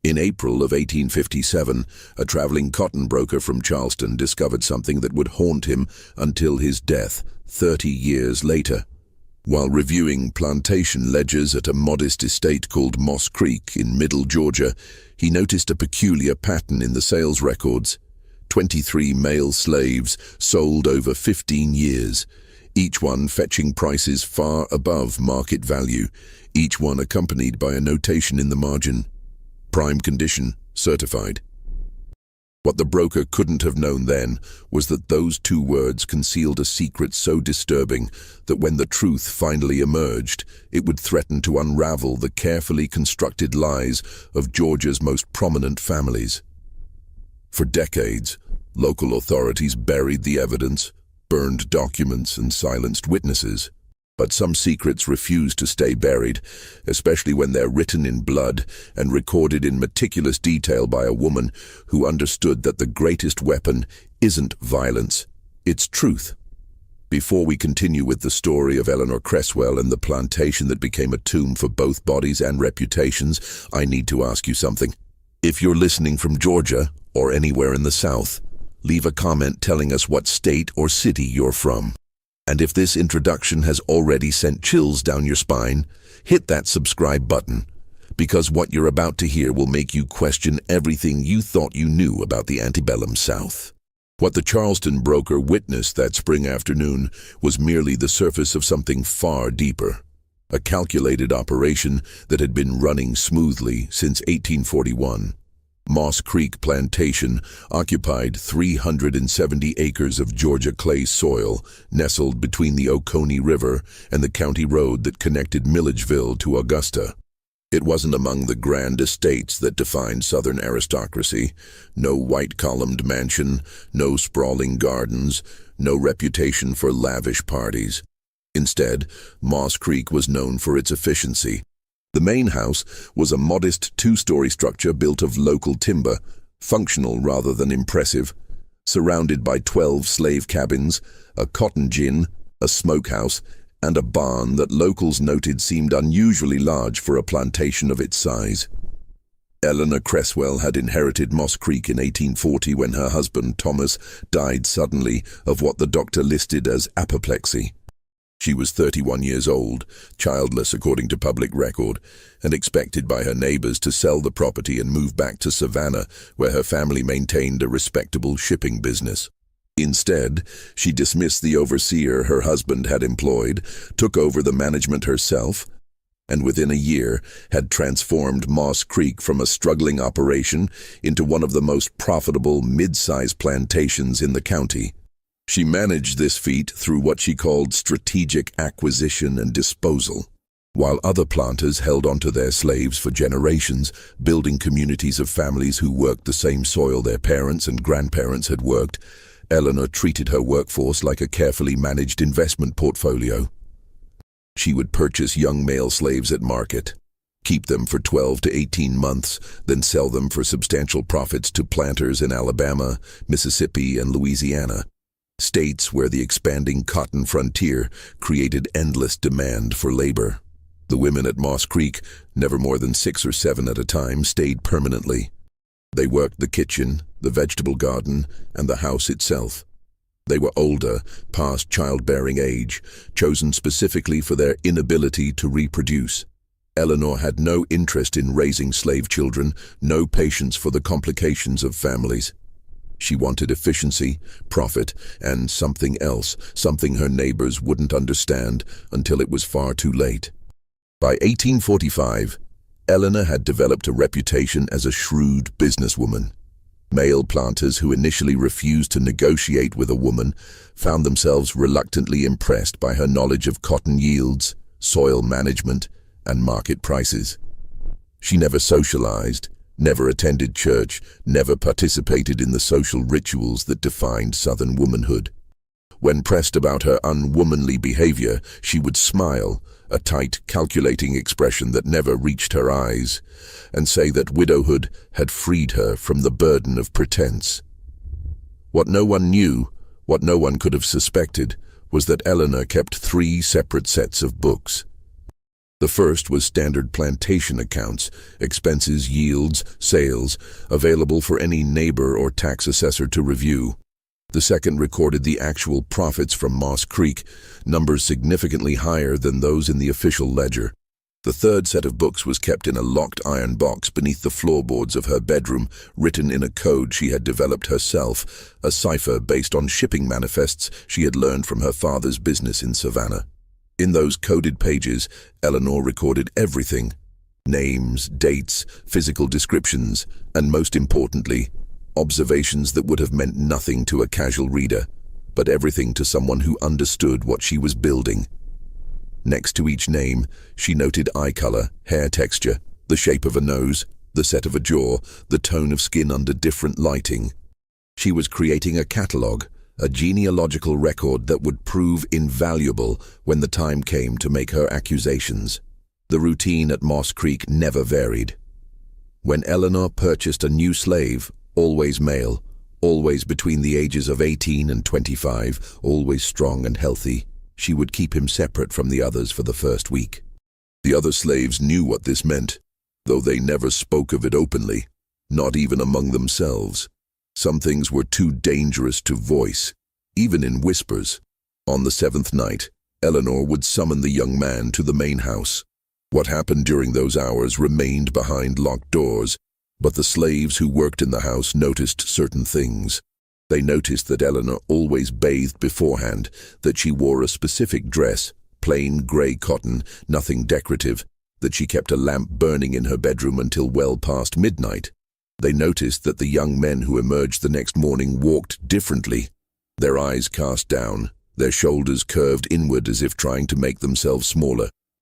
In April of 1857, a traveling cotton broker from Charleston discovered something that would haunt him until his death 30 years later. While reviewing plantation ledgers at a modest estate called Moss Creek in Middle Georgia, he noticed a peculiar pattern in the sales records. 23 male slaves sold over 15 years, each one fetching prices far above market value, each one accompanied by a notation in the margin: prime condition, certified. What the broker couldn't have known then was that those two words concealed a secret so disturbing that when the truth finally emerged, it would threaten to unravel the carefully constructed lies of Georgia's most prominent families. For decades, local authorities buried the evidence, burned documents, and silenced witnesses. But some secrets refuse to stay buried, especially when they're written in blood and recorded in meticulous detail by a woman who understood that the greatest weapon isn't violence, it's truth. Before we continue with the story of Eleanor Cresswell and the plantation that became a tomb for both bodies and reputations, I need to ask you something. If you're listening from Georgia or anywhere in the South, leave a comment telling us what state or city you're from. And if this introduction has already sent chills down your spine, hit that subscribe button, because what you're about to hear will make you question everything you thought you knew about the antebellum South. What the Charleston broker witnessed that spring afternoon was merely the surface of something far deeper. A calculated operation that had been running smoothly since 1841. Moss Creek Plantation occupied 370 acres of Georgia clay soil nestled between the Oconee River and the county road that connected Milledgeville to Augusta. It wasn't among the grand estates that defined Southern aristocracy. No white-columned mansion, no sprawling gardens, no reputation for lavish parties. Instead, Moss Creek was known for its efficiency. The main house was a modest two-story structure built of local timber, functional rather than impressive, surrounded by 12 slave cabins, a cotton gin, a smokehouse, and a barn that locals noted seemed unusually large for a plantation of its size. Eleanor Cresswell had inherited Moss Creek in 1840 when her husband, Thomas, died suddenly of what the doctor listed as apoplexy. She was 31 years old, childless according to public record, and expected by her neighbors to sell the property and move back to Savannah, where her family maintained a respectable shipping business. Instead, she dismissed the overseer her husband had employed, took over the management herself, and within a year had transformed Moss Creek from a struggling operation into one of the most profitable mid-size plantations in the county. She managed this feat through what she called strategic acquisition and disposal. While other planters held onto their slaves for generations, building communities of families who worked the same soil their parents and grandparents had worked, Eleanor treated her workforce like a carefully managed investment portfolio. She would purchase young male slaves at market, keep them for 12 to 18 months, then sell them for substantial profits to planters in Alabama, Mississippi, and Louisiana. States where the expanding cotton frontier created endless demand for labor. The women at Moss Creek, never more than 6 or 7 at a time, stayed permanently. They worked the kitchen, the vegetable garden, and the house itself. They were older, past childbearing age, chosen specifically for their inability to reproduce. Eleanor had no interest in raising slave children, no patience for the complications of families. She wanted efficiency, profit, and something else, something her neighbors wouldn't understand until it was far too late. By 1845, Eleanor had developed a reputation as a shrewd businesswoman. Male planters who initially refused to negotiate with a woman found themselves reluctantly impressed by her knowledge of cotton yields, soil management, and market prices. She never socialized, never attended church, never participated in the social rituals that defined Southern womanhood. When pressed about her unwomanly behavior, she would smile, a tight, calculating expression that never reached her eyes, and say that widowhood had freed her from the burden of pretense. What no one knew, what no one could have suspected, was that Eleanor kept 3 separate sets of books. The first was standard plantation accounts, expenses, yields, sales, available for any neighbor or tax assessor to review. The second recorded the actual profits from Moss Creek, numbers significantly higher than those in the official ledger. The third set of books was kept in a locked iron box beneath the floorboards of her bedroom, written in a code she had developed herself, a cipher based on shipping manifests she had learned from her father's business in Savannah. In those coded pages, Eleanor recorded everything: names, dates, physical descriptions, and most importantly, observations that would have meant nothing to a casual reader, but everything to someone who understood what she was building. Next to each name, she noted eye color, hair texture, the shape of a nose, the set of a jaw, the tone of skin under different lighting. She was creating a catalog, a genealogical record that would prove invaluable when the time came to make her accusations. The routine at Moss Creek never varied. When Eleanor purchased a new slave, always male, always between the ages of 18 and 25, always strong and healthy, she would keep him separate from the others for the first week. The other slaves knew what this meant, though they never spoke of it openly, not even among themselves. Some things were too dangerous to voice, even in whispers. On the seventh night, Eleanor would summon the young man to the main house. What happened during those hours remained behind locked doors, but the slaves who worked in the house noticed certain things. They noticed that Eleanor always bathed beforehand, that she wore a specific dress, plain gray cotton, nothing decorative, that she kept a lamp burning in her bedroom until well past midnight. They noticed that the young men who emerged the next morning walked differently, their eyes cast down, their shoulders curved inward as if trying to make themselves smaller.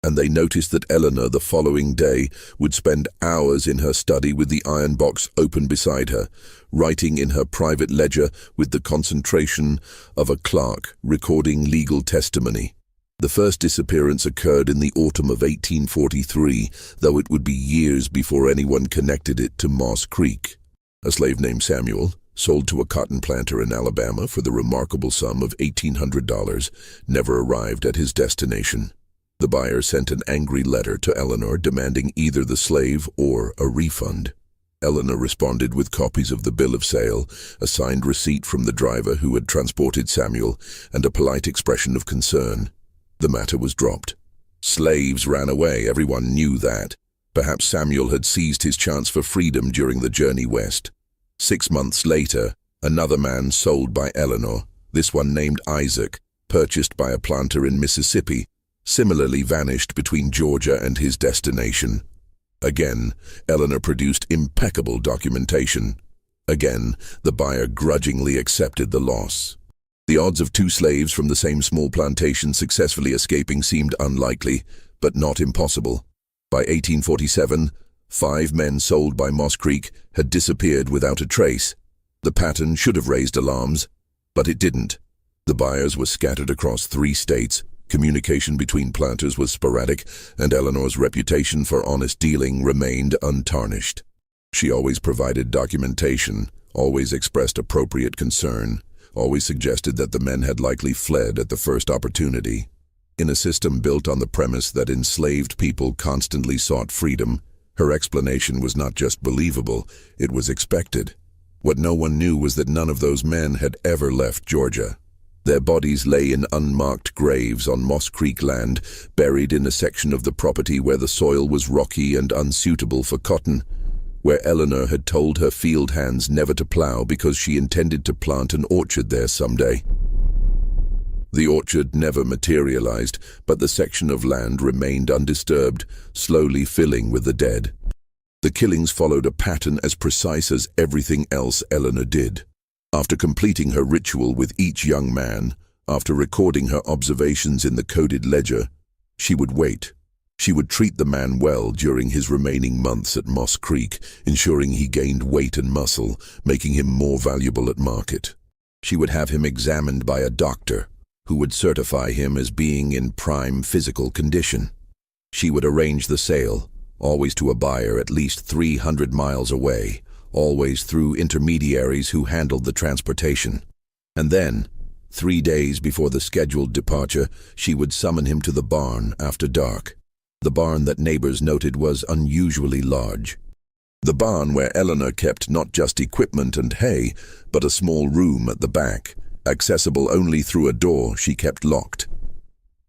And they noticed that Eleanor the following day would spend hours in her study with the iron box open beside her, writing in her private ledger with the concentration of a clerk recording legal testimony. The first disappearance occurred in the autumn of 1843, though it would be years before anyone connected it to Moss Creek. A slave named Samuel, sold to a cotton planter in Alabama for the remarkable sum of $1,800, never arrived at his destination. The buyer sent an angry letter to Eleanor demanding either the slave or a refund. Eleanor responded with copies of the bill of sale, a signed receipt from the driver who had transported Samuel, and a polite expression of concern. The matter was dropped. Slaves ran away, everyone knew that. Perhaps Samuel had seized his chance for freedom during the journey west. 6 months later, another man sold by Eleanor, this one named Isaac, purchased by a planter in Mississippi, similarly vanished between Georgia and his destination. Again, Eleanor produced impeccable documentation. Again, the buyer grudgingly accepted the loss. The odds of 2 slaves from the same small plantation successfully escaping seemed unlikely, but not impossible. By 1847, 5 men sold by Moss Creek had disappeared without a trace. The pattern should have raised alarms, but it didn't. The buyers were scattered across 3 states. Communication between planters was sporadic, and Eleanor's reputation for honest dealing remained untarnished. She always provided documentation, always expressed appropriate concern, always suggested that the men had likely fled at the first opportunity. In a system built on the premise that enslaved people constantly sought freedom, her explanation was not just believable, it was expected. What no one knew was that none of those men had ever left Georgia. Their bodies lay in unmarked graves on Moss Creek land, buried in a section of the property where the soil was rocky and unsuitable for cotton, where Eleanor had told her field hands never to plow because she intended to plant an orchard there someday. The orchard never materialized, but the section of land remained undisturbed, slowly filling with the dead. The killings followed a pattern as precise as everything else Eleanor did. After completing her ritual with each young man, after recording her observations in the coded ledger, she would wait. She would treat the man well during his remaining months at Moss Creek, ensuring he gained weight and muscle, making him more valuable at market. She would have him examined by a doctor, who would certify him as being in prime physical condition. She would arrange the sale, always to a buyer at least 300 miles away, always through intermediaries who handled the transportation. And then, 3 days before the scheduled departure, she would summon him to the barn after dark. The barn that neighbors noted was unusually large. The barn where Eleanor kept not just equipment and hay, but a small room at the back, accessible only through a door she kept locked.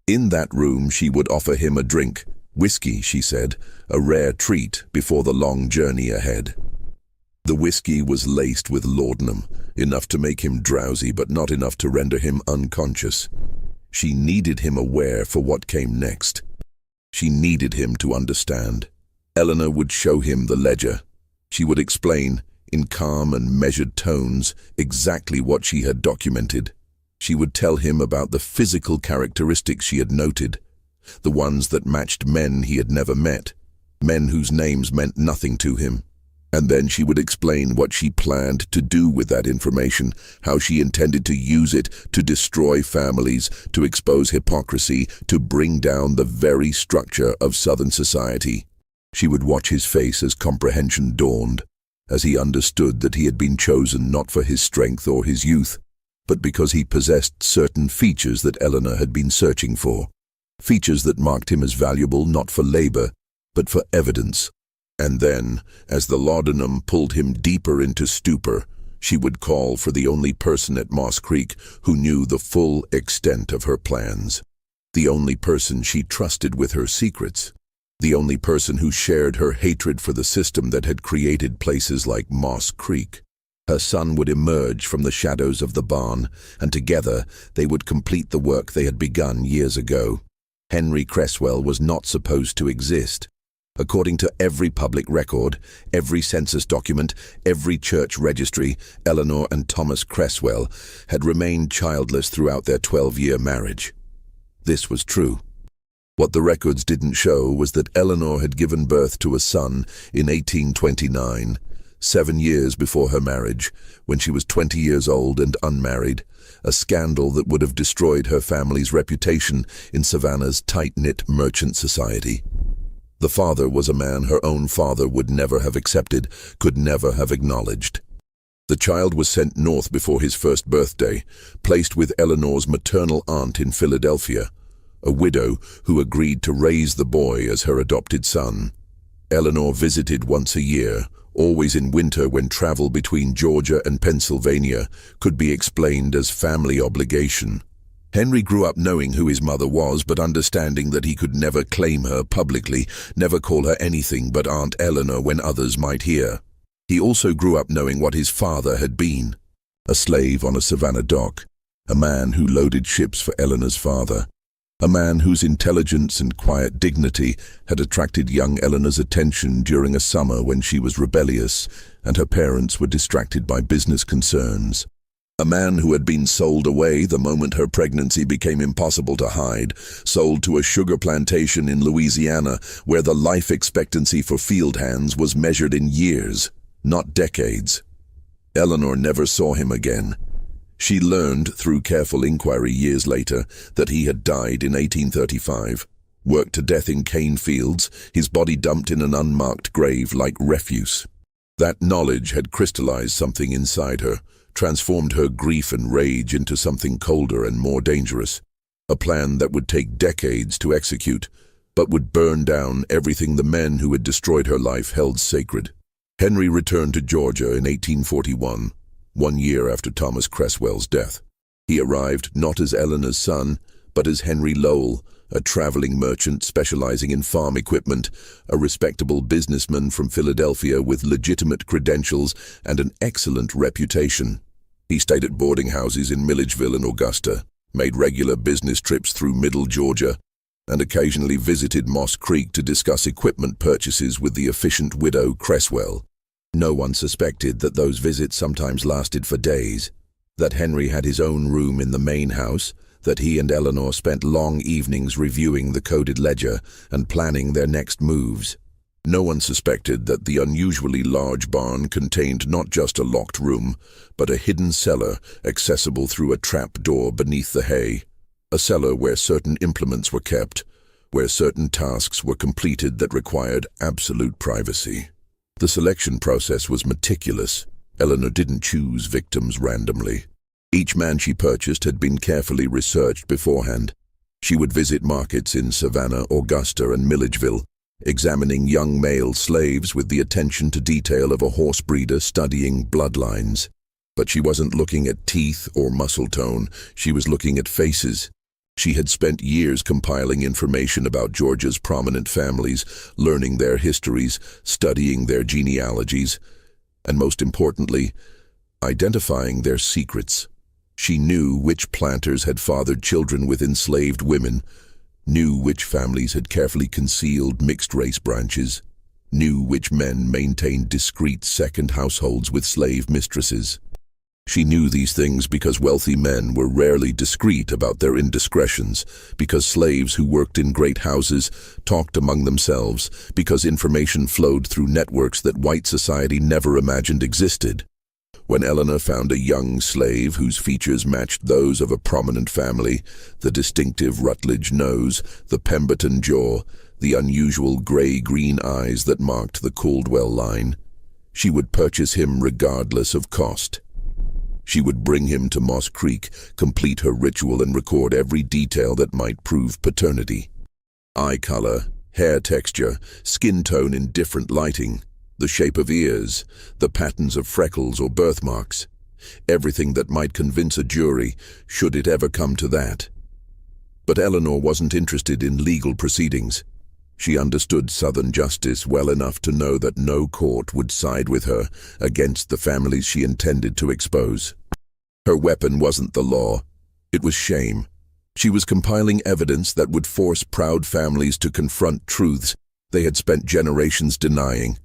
In that room she would offer him a drink, whiskey, she said, a rare treat before the long journey ahead. The whiskey was laced with laudanum, enough to make him drowsy but not enough to render him unconscious. She needed him aware for what came next. She needed him to understand. Eleanor would show him the ledger. She would explain, in calm and measured tones, exactly what she had documented. She would tell him about the physical characteristics she had noted, the ones that matched men he had never met, men whose names meant nothing to him. And then she would explain what she planned to do with that information, how she intended to use it to destroy families, to expose hypocrisy, to bring down the very structure of Southern society. She would watch his face as comprehension dawned, as he understood that he had been chosen not for his strength or his youth, but because he possessed certain features that Eleanor had been searching for, features that marked him as valuable not for labor, but for evidence. And then, as the laudanum pulled him deeper into stupor, she would call for the only person at Moss Creek who knew the full extent of her plans, the only person she trusted with her secrets, the only person who shared her hatred for the system that had created places like Moss Creek. Her son would emerge from the shadows of the barn, and together they would complete the work they had begun years ago. Henry Cresswell was not supposed to exist. According to every public record, every census document, every church registry, Eleanor and Thomas Cresswell had remained childless throughout their 12-year marriage. This was true. What the records didn't show was that Eleanor had given birth to a son in 1829, 7 years before her marriage, when she was 20 years old and unmarried, a scandal that would have destroyed her family's reputation in Savannah's tight-knit merchant society. The father was a man her own father would never have accepted, could never have acknowledged. The child was sent north before his first birthday, placed with Eleanor's maternal aunt in Philadelphia, a widow who agreed to raise the boy as her adopted son. Eleanor visited once a year, always in winter when travel between Georgia and Pennsylvania could be explained as family obligation. Henry grew up knowing who his mother was, but understanding that he could never claim her publicly, never call her anything but Aunt Eleanor when others might hear. He also grew up knowing what his father had been: a slave on a Savannah dock, a man who loaded ships for Eleanor's father, a man whose intelligence and quiet dignity had attracted young Eleanor's attention during a summer when she was rebellious and her parents were distracted by business concerns. A man who had been sold away the moment her pregnancy became impossible to hide, sold to a sugar plantation in Louisiana where the life expectancy for field hands was measured in years, not decades. Eleanor never saw him again. She learned through careful inquiry years later that he had died in 1835, worked to death in cane fields, his body dumped in an unmarked grave like refuse. That knowledge had crystallized something inside her, transformed her grief and rage into something colder and more dangerous, a plan that would take decades to execute, but would burn down everything the men who had destroyed her life held sacred. Henry returned to Georgia in 1841, 1 year after Thomas Cresswell's death. He arrived not as Eleanor's son, but as Henry Lowell, a traveling merchant specializing in farm equipment, a respectable businessman from Philadelphia with legitimate credentials and an excellent reputation. He stayed at boarding houses in Milledgeville and Augusta, made regular business trips through Middle Georgia, and occasionally visited Moss Creek to discuss equipment purchases with the efficient widow Cresswell. No one suspected that those visits sometimes lasted for days, that Henry had his own room in the main house, that he and Eleanor spent long evenings reviewing the coded ledger and planning their next moves. No one suspected that the unusually large barn contained not just a locked room, but a hidden cellar accessible through a trap door beneath the hay, a cellar where certain implements were kept, where certain tasks were completed that required absolute privacy. The selection process was meticulous. Eleanor didn't choose victims randomly. Each man she purchased had been carefully researched beforehand. She would visit markets in Savannah, Augusta, and Milledgeville, examining young male slaves with the attention to detail of a horse breeder studying bloodlines. But she wasn't looking at teeth or muscle tone, she was looking at faces. She had spent years compiling information about Georgia's prominent families, learning their histories, studying their genealogies, and most importantly, identifying their secrets. She knew which planters had fathered children with enslaved women, knew which families had carefully concealed mixed-race branches, knew which men maintained discreet second households with slave mistresses. She knew these things because wealthy men were rarely discreet about their indiscretions, because slaves who worked in great houses talked among themselves, because information flowed through networks that white society never imagined existed. When Eleanor found a young slave whose features matched those of a prominent family, the distinctive Rutledge nose, the Pemberton jaw, the unusual gray-green eyes that marked the Caldwell line, she would purchase him regardless of cost. She would bring him to Moss Creek, complete her ritual and record every detail that might prove paternity. Eye color, hair texture, skin tone in different lighting, the shape of ears, the patterns of freckles or birthmarks, everything that might convince a jury, should it ever come to that. But Eleanor wasn't interested in legal proceedings. She understood Southern justice well enough to know that no court would side with her against the families she intended to expose. Her weapon wasn't the law, it was shame. She was compiling evidence that would force proud families to confront truths they had spent generations denying,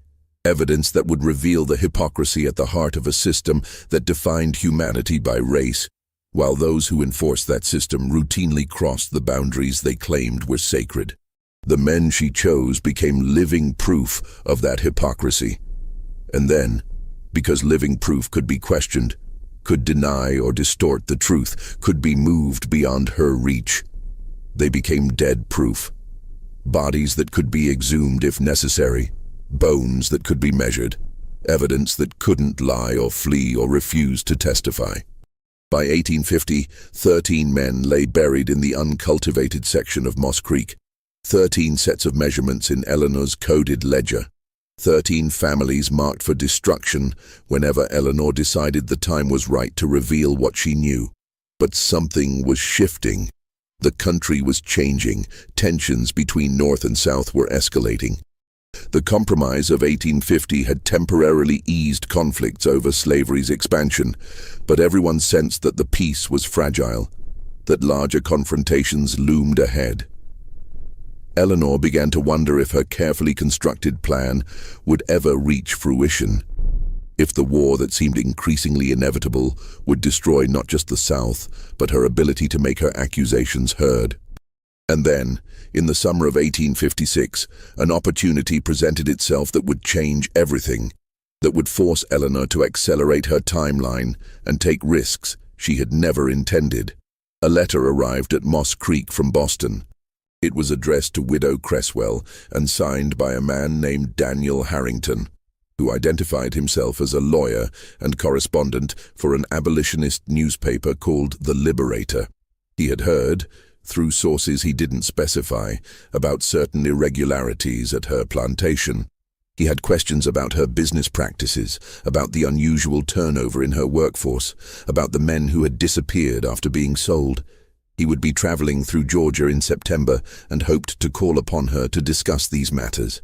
evidence that would reveal the hypocrisy at the heart of a system that defined humanity by race, while those who enforced that system routinely crossed the boundaries they claimed were sacred. The men she chose became living proof of that hypocrisy. And then, because living proof could be questioned, could deny or distort the truth, could be moved beyond her reach, they became dead proof. Bodies that could be exhumed if necessary, bones that could be measured, evidence that couldn't lie or flee or refuse to testify. By 1850, 13 men lay buried in the uncultivated section of Moss Creek. 13 sets of measurements in Eleanor's coded ledger. 13 families marked for destruction whenever Eleanor decided the time was right to reveal what she knew. But something was shifting. The country was changing. Tensions between North and South were escalating. The Compromise of 1850 had temporarily eased conflicts over slavery's expansion, but everyone sensed that the peace was fragile, that larger confrontations loomed ahead. Eleanor began to wonder if her carefully constructed plan would ever reach fruition, if the war that seemed increasingly inevitable would destroy not just the South, but her ability to make her accusations heard. And then, in the summer of 1856, an opportunity presented itself that would change everything, that would force Eleanor to accelerate her timeline and take risks she had never intended. A letter arrived at Moss Creek from Boston. It was addressed to Widow Cresswell and signed by a man named Daniel Harrington, who identified himself as a lawyer and correspondent for an abolitionist newspaper called The Liberator. He had heard, through sources he didn't specify, about certain irregularities at her plantation. He had questions about her business practices, about the unusual turnover in her workforce, about the men who had disappeared after being sold. He would be traveling through Georgia in September and hoped to call upon her to discuss these matters.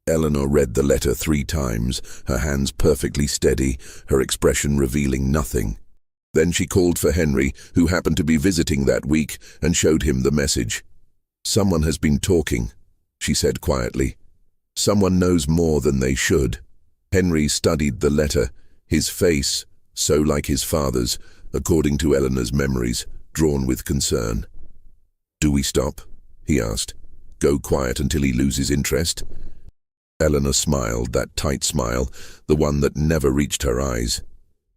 Eleanor read the letter 3 times, her hands perfectly steady, her expression revealing nothing. Then she called for Henry, who happened to be visiting that week, and showed him the message. "Someone has been talking," she said quietly. "Someone knows more than they should." Henry studied the letter, his face, so like his father's, according to Eleanor's memories, drawn with concern. "Do we stop?" he asked. "Go quiet until he loses interest?" Eleanor smiled, that tight smile, the one that never reached her eyes.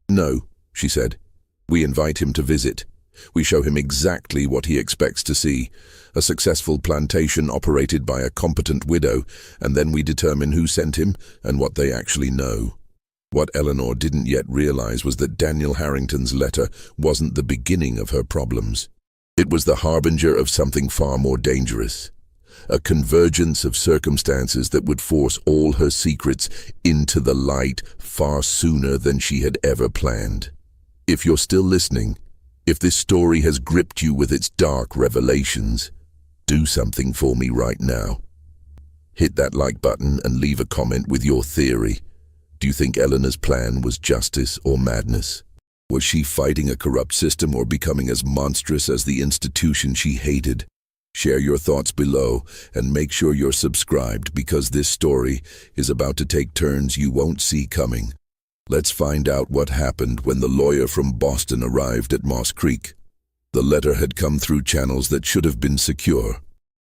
"No," she said. "We invite him to visit. We show him exactly what he expects to see, a successful plantation operated by a competent widow, and then we determine who sent him and what they actually know." What Eleanor didn't yet realize was that Daniel Harrington's letter wasn't the beginning of her problems. It was the harbinger of something far more dangerous, a convergence of circumstances that would force all her secrets into the light far sooner than she had ever planned. If you're still listening, if this story has gripped you with its dark revelations, do something for me right now. Hit that like button and leave a comment with your theory. Do you think Eleanor's plan was justice or madness? Was she fighting a corrupt system or becoming as monstrous as the institution she hated? Share your thoughts below and make sure you're subscribed, because this story is about to take turns you won't see coming. Let's find out what happened when the lawyer from Boston arrived at Moss Creek. The letter had come through channels that should have been secure.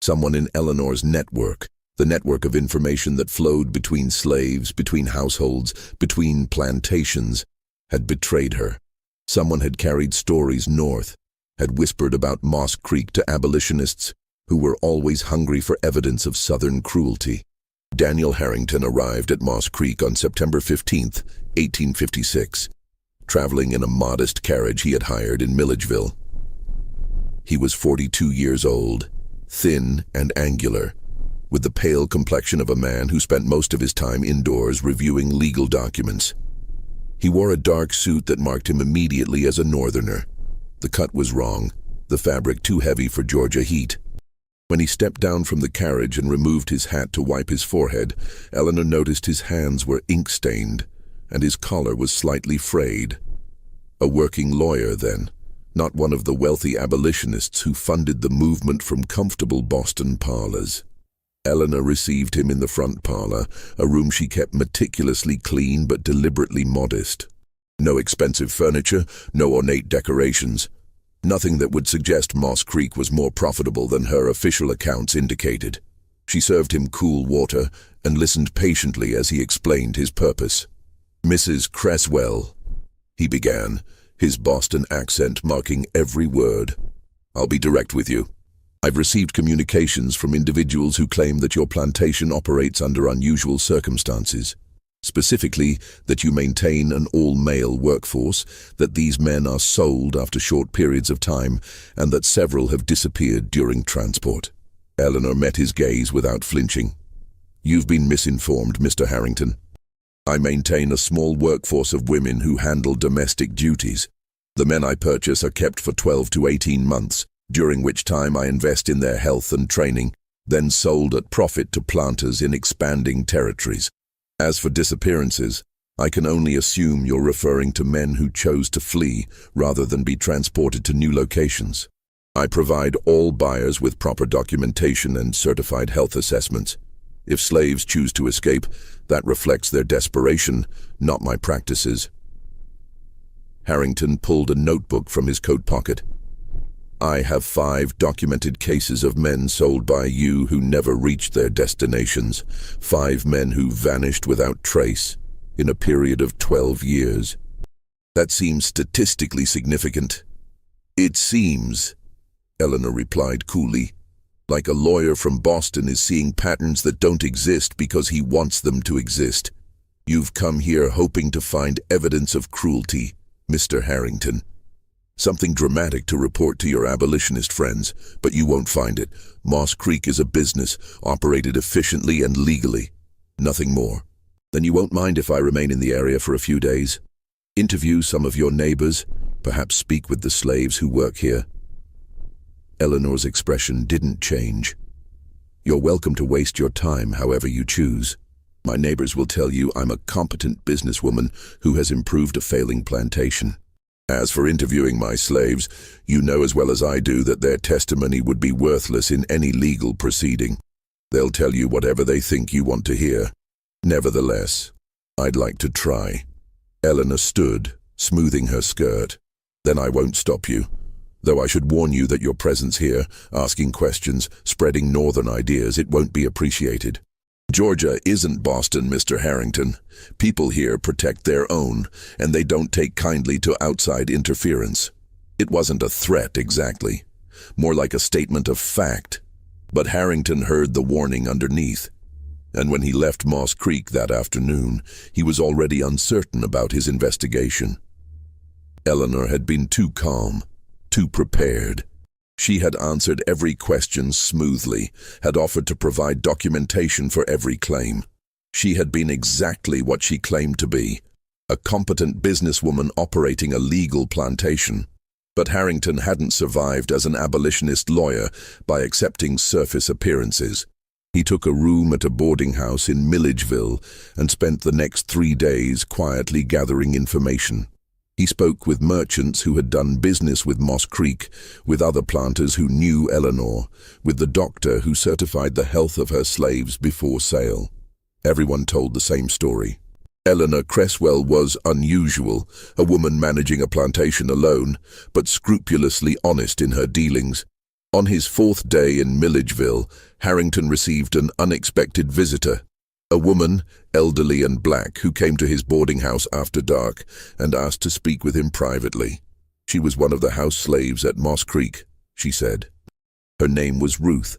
Someone in Eleanor's network, the network of information that flowed between slaves, between households, between plantations, had betrayed her. Someone had carried stories north, had whispered about Moss Creek to abolitionists who were always hungry for evidence of Southern cruelty. Daniel Harrington arrived at Moss Creek on September 15th, 1856, traveling in a modest carriage he had hired in Milledgeville. He was 42 years old, thin and angular, with the pale complexion of a man who spent most of his time indoors reviewing legal documents. He wore a dark suit that marked him immediately as a northerner. The cut was wrong, the fabric too heavy for Georgia heat. When he stepped down from the carriage and removed his hat to wipe his forehead, Eleanor noticed his hands were ink-stained, and his collar was slightly frayed. A working lawyer, then, not one of the wealthy abolitionists who funded the movement from comfortable Boston parlors. Eleanor received him in the front parlor, a room she kept meticulously clean but deliberately modest. No expensive furniture, no ornate decorations. Nothing that would suggest Moss Creek was more profitable than her official accounts indicated. She served him cool water and listened patiently as he explained his purpose. "Mrs. Cresswell," he began, his Boston accent marking every word. "I'll be direct with you. I've received communications from individuals who claim that your plantation operates under unusual circumstances. Specifically, that you maintain an all-male workforce, that these men are sold after short periods of time, and that several have disappeared during transport." Eleanor met his gaze without flinching. "You've been misinformed, Mr. Harrington. I maintain a small workforce of women who handle domestic duties. The men I purchase are kept for 12 to 18 months, during which time I invest in their health and training, then sold at profit to planters in expanding territories. As for disappearances, I can only assume you're referring to men who chose to flee rather than be transported to new locations. I provide all buyers with proper documentation and certified health assessments. If slaves choose to escape, that reflects their desperation, not my practices." Harrington pulled a notebook from his coat pocket. "I have 5 documented cases of men sold by you who never reached their destinations, 5 men who vanished without trace in a period of 12 years. That seems statistically significant." "It seems," Eleanor replied coolly, "like a lawyer from Boston is seeing patterns that don't exist because he wants them to exist. You've come here hoping to find evidence of cruelty, Mr. Harrington. Something dramatic to report to your abolitionist friends, but you won't find it. Moss Creek is a business, operated efficiently and legally. Nothing more. Then you won't mind if I remain in the area for a few days? Interview some of your neighbors, perhaps speak with the slaves who work here?" Eleanor's expression didn't change. "You're welcome to waste your time however you choose. My neighbors will tell you I'm a competent businesswoman who has improved a failing plantation. As for interviewing my slaves, you know as well as I do that their testimony would be worthless in any legal proceeding. They'll tell you whatever they think you want to hear. Nevertheless, I'd like to try." Eleanor stood, smoothing her skirt. "Then I won't stop you. Though I should warn you that your presence here, asking questions, spreading northern ideas, it won't be appreciated. Georgia isn't Boston, Mr. Harrington. People here protect their own, and they don't take kindly to outside interference. It wasn't a threat exactly, more like a statement of fact. But Harrington heard the warning underneath, and when he left Moss Creek that afternoon, he was already uncertain about his investigation. Eleanor had been too calm, too prepared. She had answered every question smoothly, had offered to provide documentation for every claim. She had been exactly what she claimed to be, a competent businesswoman operating a legal plantation. But Harrington hadn't survived as an abolitionist lawyer by accepting surface appearances. He took a room at a boarding house in Milledgeville and spent the next 3 days quietly gathering information. He spoke with merchants who had done business with Moss Creek, with other planters who knew Eleanor, with the doctor who certified the health of her slaves before sale. Everyone told the same story. Eleanor Cresswell was unusual, a woman managing a plantation alone, but scrupulously honest in her dealings. On his 4th day in Milledgeville, Harrington received an unexpected visitor, a woman, elderly and black, who came to his boarding house after dark and asked to speak with him privately. She was one of the house slaves at Moss Creek, she said. Her name was Ruth,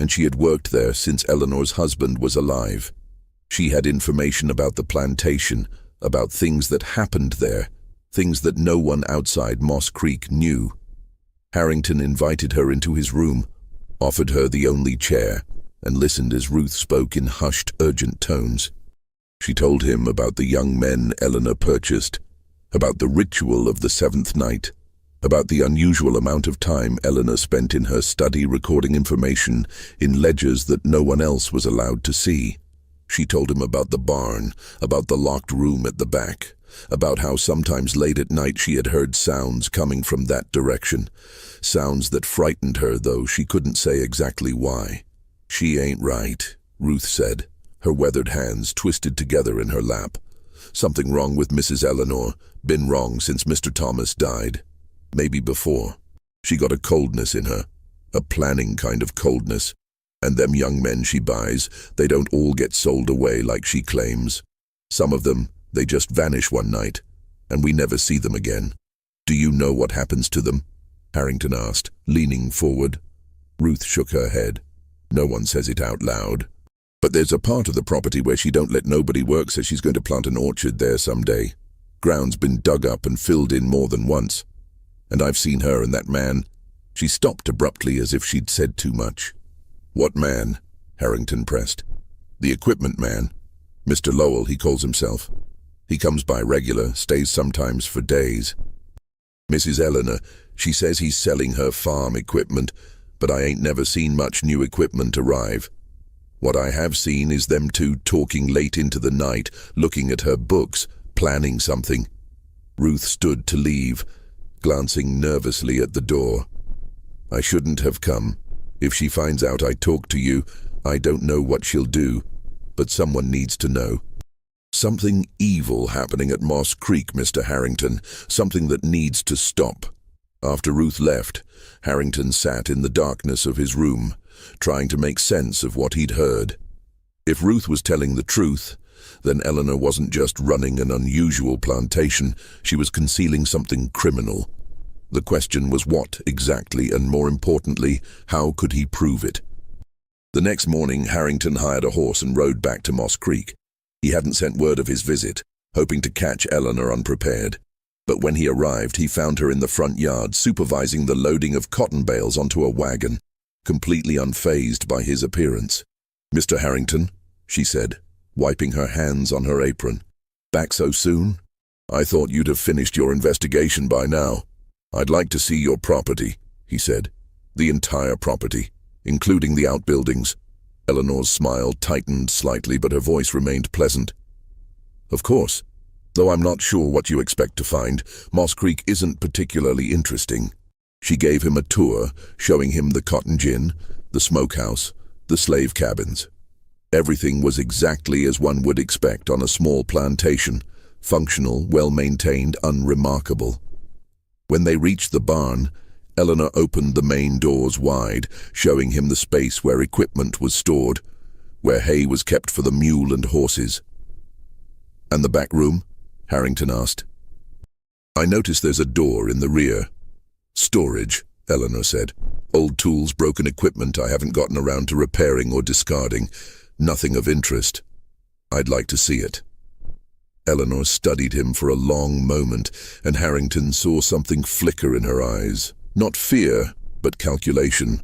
and she had worked there since Eleanor's husband was alive. She had information about the plantation, about things that happened there, things that no one outside Moss Creek knew. Harrington invited her into his room, offered her the only chair, and listened as Ruth spoke in hushed, urgent tones. She told him about the young men Eleanor purchased, about the ritual of the 7th night, about the unusual amount of time Eleanor spent in her study recording information in ledgers that no one else was allowed to see. She told him about the barn, about the locked room at the back, about how sometimes late at night she had heard sounds coming from that direction, sounds that frightened her, though she couldn't say exactly why. "She ain't right," Ruth said, her weathered hands twisted together in her lap. "Something wrong with Mrs. Eleanor, been wrong since Mr. Thomas died. Maybe before. She got a coldness in her, a planning kind of coldness. And them young men she buys, they don't all get sold away like she claims. Some of them, they just vanish one night, and we never see them again. Do you know what happens to them?" Harrington asked, leaning forward. Ruth shook her head. "No one says it out loud. But there's a part of the property where she don't let nobody work, so she's going to plant an orchard there someday. Ground's been dug up and filled in more than once. And I've seen her and that man." She stopped abruptly as if she'd said too much. "What man?" Harrington pressed. "The equipment man. Mr. Lowell, he calls himself. He comes by regular, stays sometimes for days. Mrs. Eleanor, she says he's selling her farm equipment, but I ain't never seen much new equipment arrive. What I have seen is them two talking late into the night, looking at her books, planning something." Ruth stood to leave, glancing nervously at the door. "I shouldn't have come. If she finds out I talked to you, I don't know what she'll do, but someone needs to know. Something evil happening at Moss Creek, Mr. Harrington, something that needs to stop." After Ruth left, Harrington sat in the darkness of his room, trying to make sense of what he'd heard. If Ruth was telling the truth, then Eleanor wasn't just running an unusual plantation, she was concealing something criminal. The question was what exactly, and more importantly, how could he prove it? The next morning, Harrington hired a horse and rode back to Moss Creek. He hadn't sent word of his visit, hoping to catch Eleanor unprepared. But when he arrived, he found her in the front yard, supervising the loading of cotton bales onto a wagon, completely unfazed by his appearance. "Mr. Harrington," she said, wiping her hands on her apron. "Back so soon? I thought you'd have finished your investigation by now." "I'd like to see your property," he said. "The entire property, including the outbuildings." Eleanor's smile tightened slightly, but her voice remained pleasant. "Of course. Though I'm not sure what you expect to find. Moss Creek isn't particularly interesting." She gave him a tour, showing him the cotton gin, the smokehouse, the slave cabins. Everything was exactly as one would expect on a small plantation, functional, well-maintained, unremarkable. When they reached the barn, Eleanor opened the main doors wide, showing him the space where equipment was stored, where hay was kept for the mule and horses. "And the back room?" Harrington asked. "I noticed there's a door in the rear." "Storage," Eleanor said. "Old tools, broken equipment I haven't gotten around to repairing or discarding. Nothing of interest. I'd like to see it." Eleanor studied him for a long moment, and Harrington saw something flicker in her eyes. Not fear, but calculation.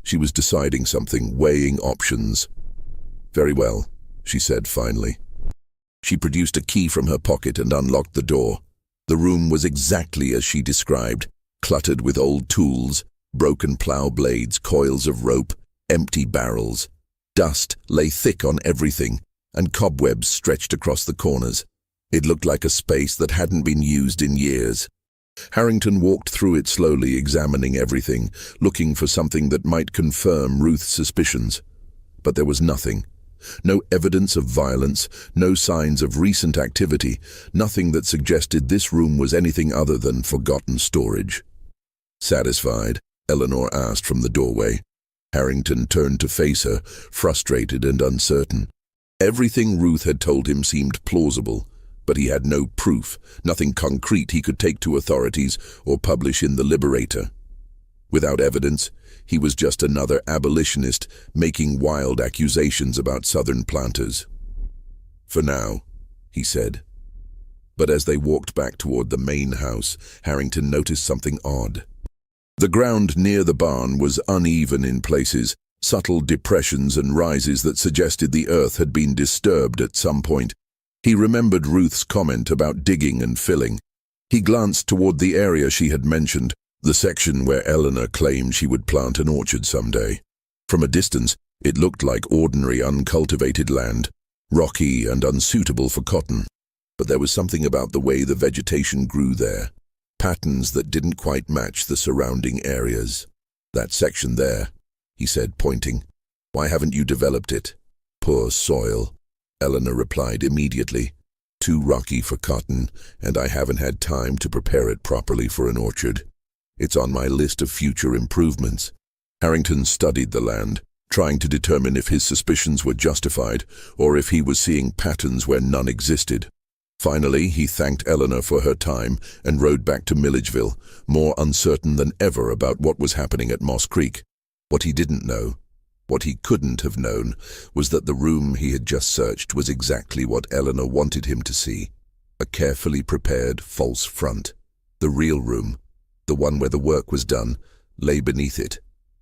She was deciding something, weighing options. "Very well," she said finally. She produced a key from her pocket and unlocked the door. The room was exactly as she described, cluttered with old tools, broken plow blades, coils of rope, empty barrels. Dust lay thick on everything, and cobwebs stretched across the corners. It looked like a space that hadn't been used in years. Harrington walked through it slowly, examining everything, looking for something that might confirm Ruth's suspicions. But there was nothing. No evidence of violence, no signs of recent activity, nothing that suggested this room was anything other than forgotten storage. Satisfied, Eleanor asked from the doorway. Harrington turned to face her, frustrated and uncertain. Everything Ruth had told him seemed plausible, but he had no proof, nothing concrete he could take to authorities or publish in the Liberator. Without evidence, he was just another abolitionist making wild accusations about Southern planters. "For now," he said. But as they walked back toward the main house, Harrington noticed something odd. The ground near the barn was uneven in places, subtle depressions and rises that suggested the earth had been disturbed at some point. He remembered Ruth's comment about digging and filling. He glanced toward the area she had mentioned, the section where Eleanor claimed she would plant an orchard someday. From a distance, it looked like ordinary uncultivated land, rocky and unsuitable for cotton. But there was something about the way the vegetation grew there, patterns that didn't quite match the surrounding areas. "That section there," he said, pointing. "Why haven't you developed it?" "Poor soil," Eleanor replied immediately. "Too rocky for cotton, and I haven't had time to prepare it properly for an orchard. It's on my list of future improvements." Harrington studied the land, trying to determine if his suspicions were justified or if he was seeing patterns where none existed. Finally, he thanked Eleanor for her time and rode back to Milledgeville, more uncertain than ever about what was happening at Moss Creek. What he didn't know, what he couldn't have known, was that the room he had just searched was exactly what Eleanor wanted him to see. A carefully prepared false front. The real room, the one where the work was done, lay beneath it.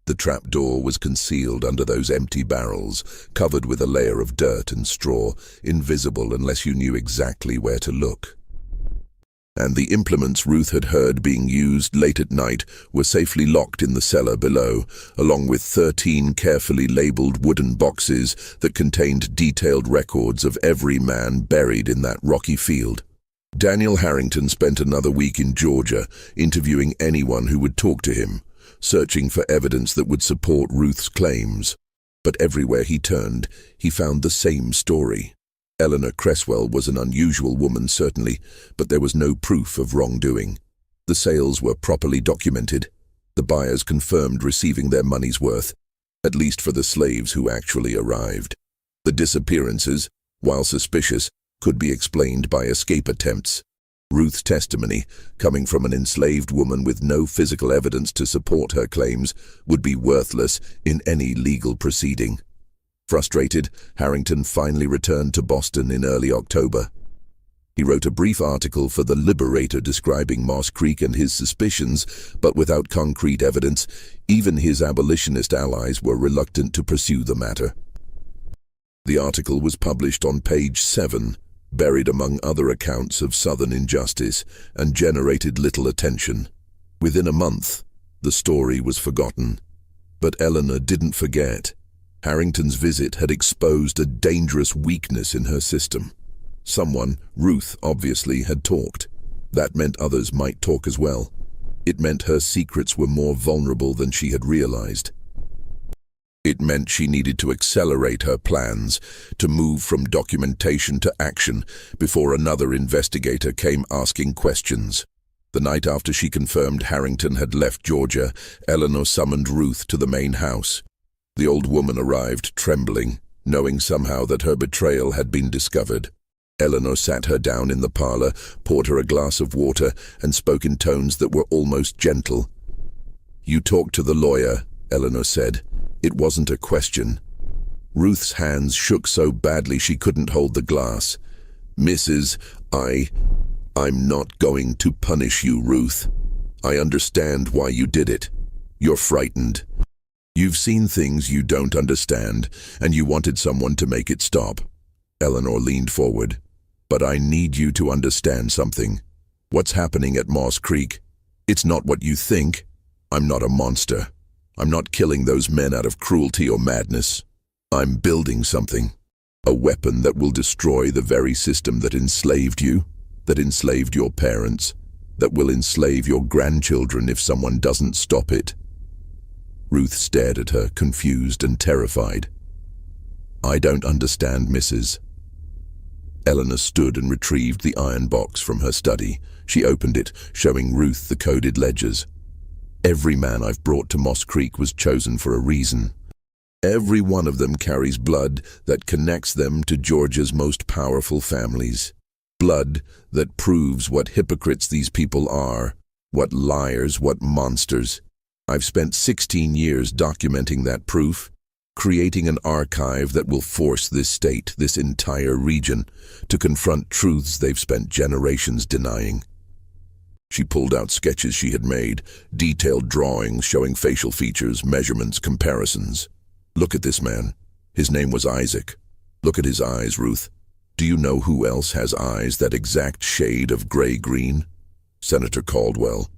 The trap door was concealed under those empty barrels, covered with a layer of dirt and straw, invisible unless you knew exactly where to look. And the implements Ruth had heard being used late at night were safely locked in the cellar below, along with 13 carefully labeled wooden boxes that contained detailed records of every man buried in that rocky field. Daniel Harrington spent another week in Georgia, interviewing anyone who would talk to him, searching for evidence that would support Ruth's claims. But everywhere he turned, he found the same story. Eleanor Cresswell was an unusual woman, certainly, but there was no proof of wrongdoing. The sales were properly documented. The buyers confirmed receiving their money's worth, at least for the slaves who actually arrived. The disappearances, while suspicious, could be explained by escape attempts. Ruth's testimony, coming from an enslaved woman with no physical evidence to support her claims, would be worthless in any legal proceeding. Frustrated, Harrington finally returned to Boston in early October. He wrote a brief article for the Liberator describing Moss Creek and his suspicions, but without concrete evidence, even his abolitionist allies were reluctant to pursue the matter. The article was published on page 7, buried among other accounts of Southern injustice, and generated little attention. Within a month, the story was forgotten. But Eleanor didn't forget. Harrington's visit had exposed a dangerous weakness in her system. Someone, Ruth obviously, had talked. That meant others might talk as well. It meant her secrets were more vulnerable than she had realized. It meant she needed to accelerate her plans, to move from documentation to action before another investigator came asking questions. The night after she confirmed Harrington had left Georgia, Eleanor summoned Ruth to the main house. The old woman arrived trembling, knowing somehow that her betrayal had been discovered. Eleanor sat her down in the parlor, poured her a glass of water, and spoke in tones that were almost gentle. "You talked to the lawyer," Eleanor said. It wasn't a question. Ruth's hands shook so badly she couldn't hold the glass. "Mrs. I'm not going to punish you, Ruth. I understand why you did it. You're frightened. You've seen things you don't understand, and you wanted someone to make it stop. Eleanor leaned forward. But I need you to understand something. What's happening at Moss Creek? It's not what you think. I'm not a monster. I'm not killing those men out of cruelty or madness. I'm building something. A weapon that will destroy the very system that enslaved you, that enslaved your parents, that will enslave your grandchildren if someone doesn't stop it. Ruth stared at her, confused and terrified. I don't understand, Mrs. Eleanor stood and retrieved the iron box from her study. She opened it, showing Ruth the coded ledgers. Every man I've brought to Moss Creek was chosen for a reason. Every one of them carries blood that connects them to Georgia's most powerful families. Blood that proves what hypocrites these people are, what liars, what monsters. I've spent 16 years documenting that proof, creating an archive that will force this state, this entire region, to confront truths they've spent generations denying. She pulled out sketches she had made, detailed drawings showing facial features, measurements, comparisons. Look at this man. His name was Isaac. Look at his eyes, Ruth. Do you know who else has eyes that exact shade of gray-green? Senator Caldwell.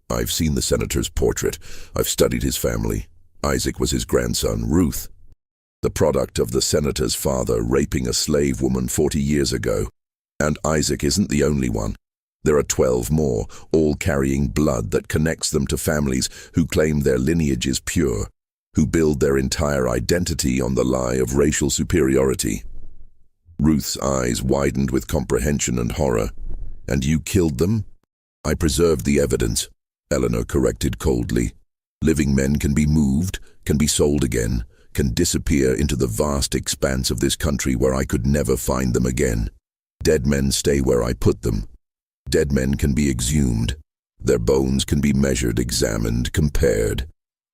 I've seen the senator's portrait. I've studied his family. Isaac was his grandson, Ruth, the product of the senator's father raping a slave woman 40 years ago. And Isaac isn't the only one. There are 12 more, all carrying blood that connects them to families who claim their lineage is pure, who build their entire identity on the lie of racial superiority. Ruth's eyes widened with comprehension and horror. And you killed them? I preserved the evidence, Eleanor corrected coldly. Living men can be moved, can be sold again, can disappear into the vast expanse of this country where I could never find them again. Dead men stay where I put them. Dead men can be exhumed. Their bones can be measured, examined, compared.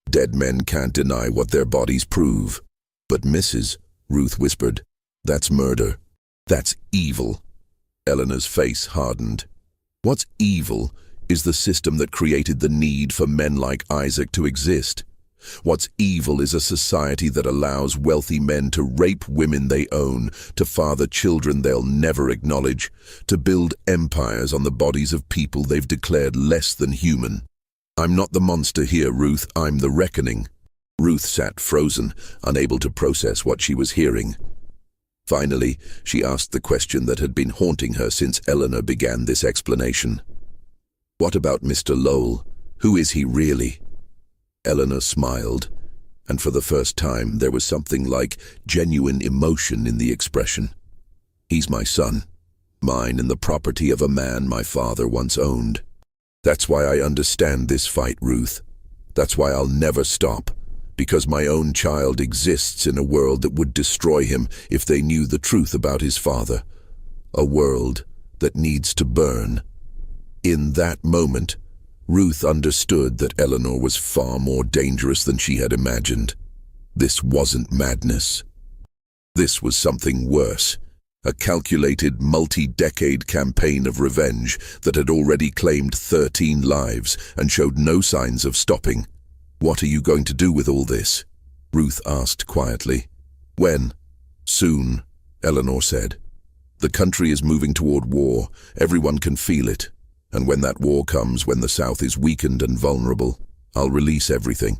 Dead men can't deny what their bodies prove. But Mrs., Ruth whispered, that's murder. That's evil. Eleanor's face hardened. What's evil is the system that created the need for men like Isaac to exist. What's evil is a society that allows wealthy men to rape women they own, to father children they'll never acknowledge, to build empires on the bodies of people they've declared less than human. I'm not the monster here, Ruth, I'm the reckoning. Ruth sat frozen, unable to process what she was hearing. Finally, she asked the question that had been haunting her since Eleanor began this explanation. What about Mr. Lowell? Who is he really? Eleanor smiled, and for the first time there was something like genuine emotion in the expression. He's my son, mine and the property of a man my father once owned. That's why I understand this fight, Ruth. That's why I'll never stop, because my own child exists in a world that would destroy him if they knew the truth about his father. A world that needs to burn. In that moment, Ruth understood that Eleanor was far more dangerous than she had imagined. This wasn't madness. This was something worse. A calculated, multi-decade campaign of revenge that had already claimed 13 lives and showed no signs of stopping. What are you going to do with all this? Ruth asked quietly. When? Soon, Eleanor said. The country is moving toward war. Everyone can feel it. And when that war comes, when the South is weakened and vulnerable, I'll release everything.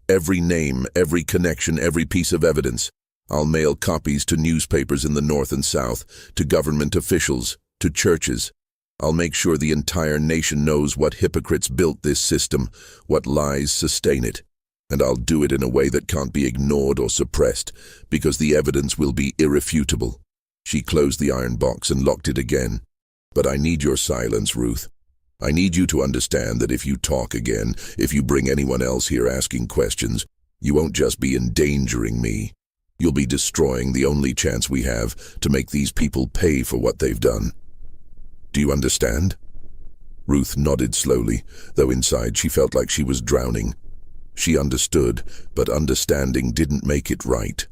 Every name, every connection, every piece of evidence. I'll mail copies to newspapers in the North and South, to government officials, to churches. I'll make sure the entire nation knows what hypocrites built this system, what lies sustain it. And I'll do it in a way that can't be ignored or suppressed, because the evidence will be irrefutable. She closed the iron box and locked it again. But I need your silence, Ruth. I need you to understand that if you talk again, if you bring anyone else here asking questions, you won't just be endangering me. You'll be destroying the only chance we have to make these people pay for what they've done. Do you understand? Ruth nodded slowly, though inside she felt like she was drowning. She understood, but understanding didn't make it right.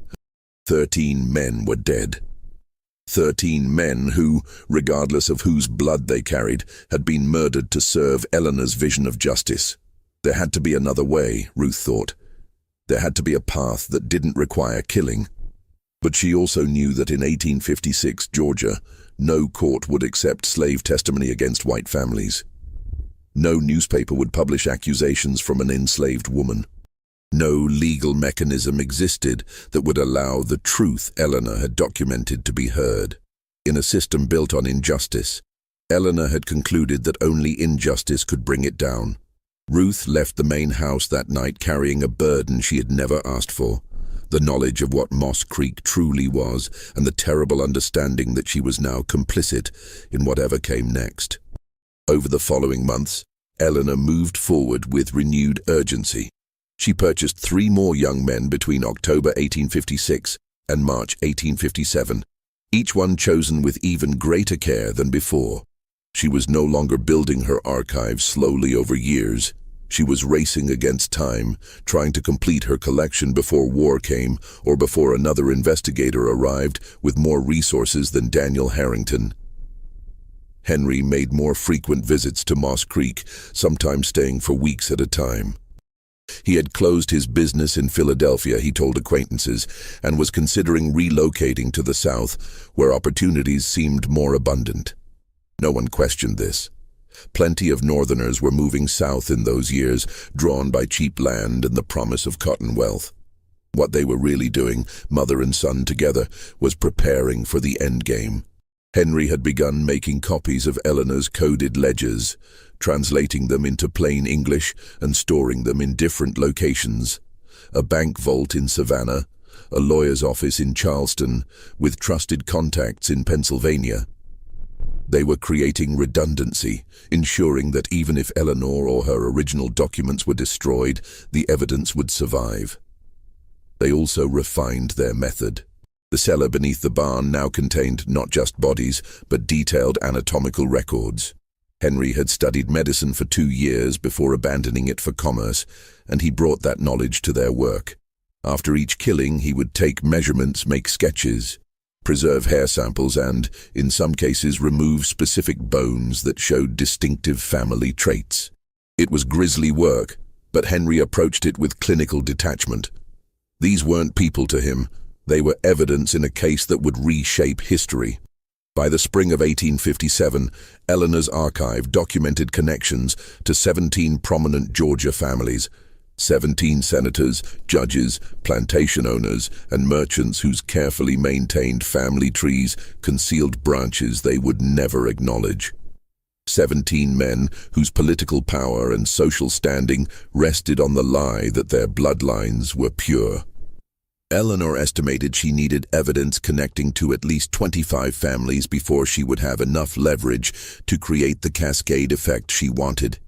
13 men were dead. 13 men who, regardless of whose blood they carried, had been murdered to serve Eleanor's vision of justice. There had to be another way, Ruth thought. There had to be a path that didn't require killing. But she also knew that in 1856 Georgia, no court would accept slave testimony against white families. No newspaper would publish accusations from an enslaved woman. No legal mechanism existed that would allow the truth Eleanor had documented to be heard. In a system built on injustice, Eleanor had concluded that only injustice could bring it down. Ruth left the main house that night carrying a burden she had never asked for, the knowledge of what Moss Creek truly was and the terrible understanding that she was now complicit in whatever came next. Over the following months, Eleanor moved forward with renewed urgency. She purchased 3 more young men between October 1856 and March 1857, each one chosen with even greater care than before. She was no longer building her archive slowly over years. She was racing against time, trying to complete her collection before war came or before another investigator arrived with more resources than Daniel Harrington. Henry made more frequent visits to Moss Creek, sometimes staying for weeks at a time. He had closed his business in Philadelphia, he told acquaintances, and was considering relocating to the South, where opportunities seemed more abundant. No one questioned this. Plenty of Northerners were moving south in those years, drawn by cheap land and the promise of cotton wealth. What they were really doing, mother and son together, was preparing for the endgame. Henry had begun making copies of Eleanor's coded ledgers, translating them into plain English and storing them in different locations. A bank vault in Savannah, a lawyer's office in Charleston, with trusted contacts in Pennsylvania. They were creating redundancy, ensuring that even if Eleanor or her original documents were destroyed, the evidence would survive. They also refined their method. The cellar beneath the barn now contained not just bodies, but detailed anatomical records. Henry had studied medicine for 2 years before abandoning it for commerce, and he brought that knowledge to their work. After each killing, he would take measurements, make sketches, preserve hair samples and, in some cases, remove specific bones that showed distinctive family traits. It was grisly work, but Henry approached it with clinical detachment. These weren't people to him. They were evidence in a case that would reshape history. By the spring of 1857, Eleanor's archive documented connections to 17 prominent Georgia families, 17 senators, judges, plantation owners, and merchants whose carefully maintained family trees concealed branches they would never acknowledge. 17 men whose political power and social standing rested on the lie that their bloodlines were pure. Eleanor estimated she needed evidence connecting to at least 25 families before she would have enough leverage to create the cascade effect she wanted,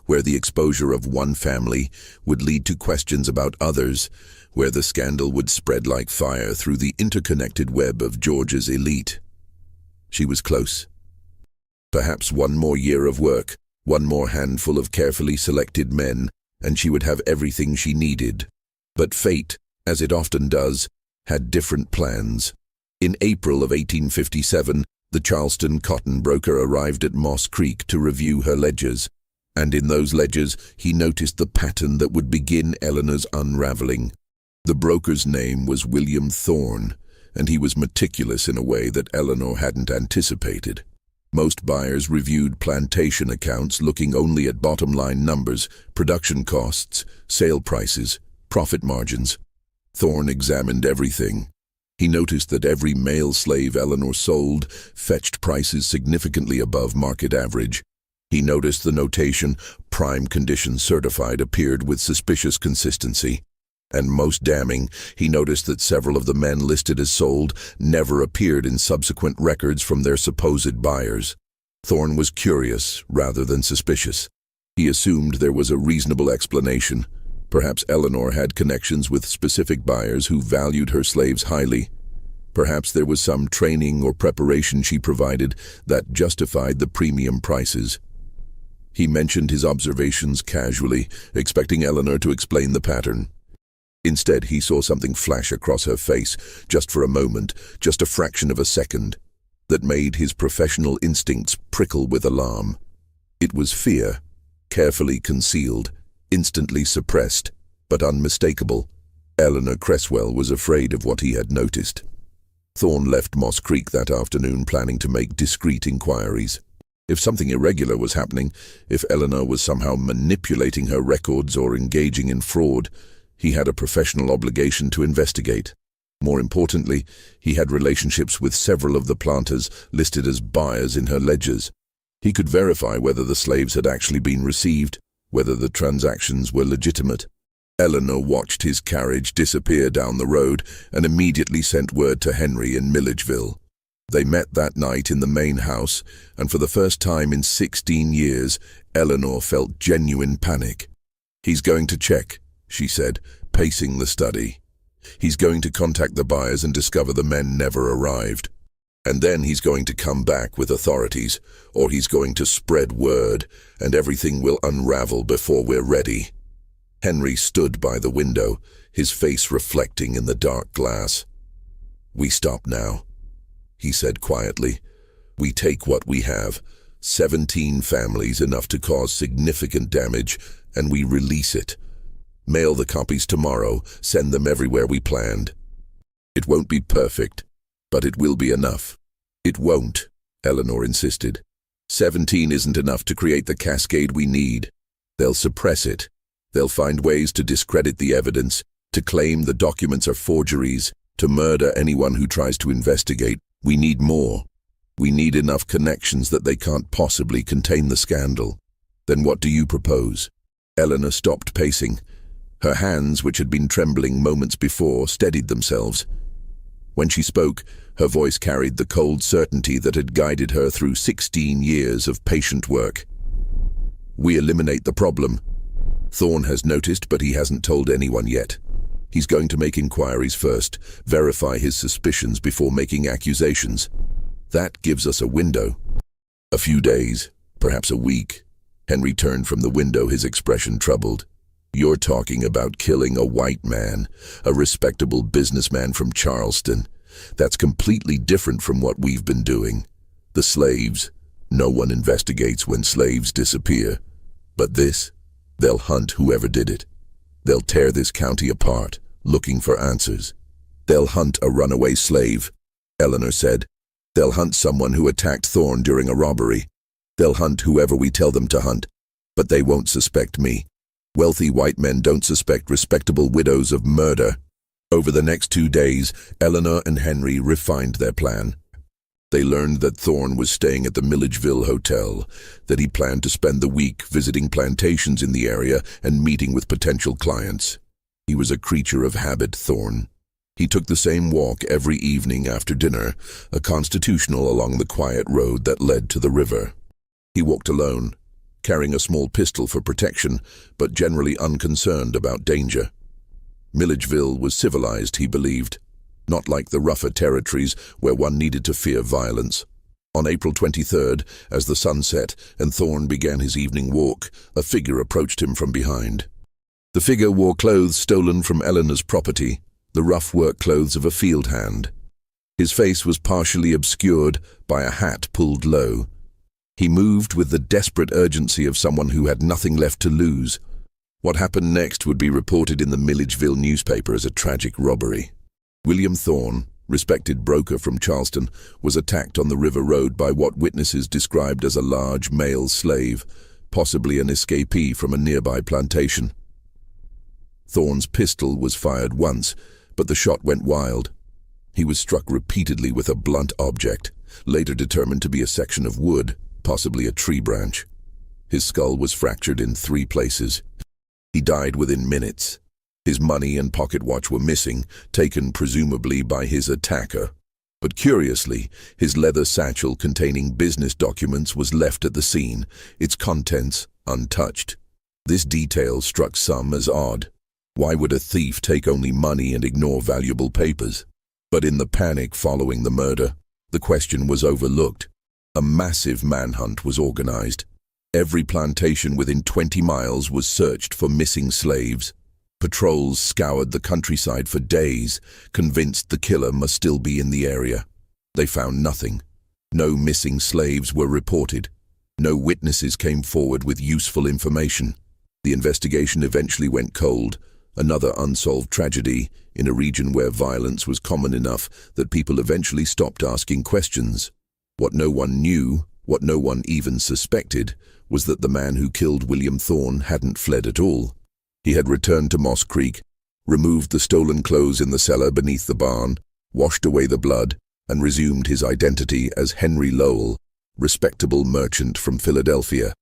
where the exposure of one family would lead to questions about others, where the scandal would spread like fire through the interconnected web of Georgia's elite. She was close. Perhaps one more year of work, one more handful of carefully selected men, and she would have everything she needed. But fate, as it often does, had different plans. In April of 1857, the Charleston cotton broker arrived at Moss Creek to review her ledgers, and in those ledgers he noticed the pattern that would begin Eleanor's unraveling. The broker's name was William Thorne, and he was meticulous in a way that Eleanor hadn't anticipated. Most buyers reviewed Plantation accounts looking only at bottom-line numbers, production costs, sale prices, profit margins. Thorne examined everything. He noticed that every male slave Eleanor sold fetched prices significantly above market average. He noticed the notation, "prime condition certified," appeared with suspicious consistency. And most damning, he noticed that several of the men listed as sold never appeared in subsequent records from their supposed buyers. Thorne was curious rather than suspicious. He assumed there was a reasonable explanation. Perhaps Eleanor had connections with specific buyers who valued her slaves highly. Perhaps there was some training or preparation she provided that justified the premium prices. He mentioned his observations casually, expecting Eleanor to explain the pattern. Instead, he saw something flash across her face, just for a moment, just a fraction of a second, that made his professional instincts prickle with alarm. It was fear, carefully concealed, instantly suppressed, but unmistakable. Eleanor Cresswell was afraid of what he had noticed. Thorne left Moss Creek that afternoon planning to make discreet inquiries. If something irregular was happening, if Eleanor was somehow manipulating her records or engaging in fraud, he had a professional obligation to investigate. More importantly, he had relationships with several of the planters listed as buyers in her ledgers. He could verify whether the slaves had actually been received, whether the transactions were legitimate. Eleanor watched his carriage disappear down the road and immediately sent word to Henry in Milledgeville. They met that night in the main house, and for the first time in 16 years, Eleanor felt genuine panic. "He's going to check," she said, pacing the study. "He's going to contact the buyers and discover the men never arrived. And then he's going to come back with authorities, or he's going to spread word, and everything will unravel before we're ready." Henry stood by the window, his face reflecting in the dark glass. "We stop now," he said quietly. "We take what we have, 17 families, enough to cause significant damage, and we release it. Mail the copies tomorrow, send them everywhere we planned. It won't be perfect, but it will be enough." "It won't," Eleanor insisted. 17 isn't enough to create the cascade we need. They'll suppress it. They'll find ways to discredit the evidence, to claim the documents are forgeries, to murder anyone who tries to investigate. We need more. We need enough connections that they can't possibly contain the scandal." "Then what do you propose?" Eleanor stopped pacing. Her hands, which had been trembling moments before, steadied themselves. When she spoke, her voice carried the cold certainty that had guided her through 16 years of patient work. "We eliminate the problem. Thorne has noticed, but he hasn't told anyone yet. He's going to make inquiries first, verify his suspicions before making accusations. That gives us a window. A few days, perhaps a week." Henry turned from the window, his expression troubled. "You're talking about killing a white man, a respectable businessman from Charleston. That's completely different from what we've been doing. The slaves, no one investigates when slaves disappear. But this, they'll hunt whoever did it. They'll tear this county apart, looking for answers. They'll hunt a runaway slave," Eleanor said. "They'll hunt someone who attacked Thorne during a robbery. They'll hunt whoever we tell them to hunt, but they won't suspect me. Wealthy white men don't suspect respectable widows of murder." Over the next 2 days, Eleanor and Henry refined their plan. They learned that Thorne was staying at the Milledgeville Hotel, that he planned to spend the week visiting plantations in the area and meeting with potential clients. He was a creature of habit, Thorne. He took the same walk every evening after dinner, a constitutional along the quiet road that led to the river. He walked alone, carrying a small pistol for protection, but generally unconcerned about danger. Milledgeville was civilized, he believed, not like the rougher territories where one needed to fear violence. On April 23rd, as the sun set and Thorne began his evening walk, a figure approached him from behind. The figure wore clothes stolen from Eleanor's property, the rough work clothes of a field hand. His face was partially obscured by a hat pulled low. He moved with the desperate urgency of someone who had nothing left to lose. What happened next would be reported in the Milledgeville newspaper as a tragic robbery. William Thorne, respected broker from Charleston, was attacked on the river road by what witnesses described as a large male slave, possibly an escapee from a nearby plantation. Thorne's pistol was fired once, but the shot went wild. He was struck repeatedly with a blunt object, later determined to be a section of wood, possibly a tree branch. His skull was fractured in 3 places. He died within minutes. His money and pocket watch were missing, taken presumably by his attacker. But curiously, his leather satchel containing business documents was left at the scene, its contents untouched. This detail struck some as odd. Why would a thief take only money and ignore valuable papers? But in the panic following the murder, the question was overlooked. A massive manhunt was organized. Every plantation within 20 miles was searched for missing slaves. Patrols scoured the countryside for days, convinced the killer must still be in the area. They found nothing. No missing slaves were reported. No witnesses came forward with useful information. The investigation eventually went cold, another unsolved tragedy in a region where violence was common enough that people eventually stopped asking questions. What no one knew, what no one even suspected, was that the man who killed William Thorne hadn't fled at all. He had returned to Moss Creek, removed the stolen clothes in the cellar beneath the barn, washed away the blood, and resumed his identity as Henry Lowell, respectable merchant from Philadelphia.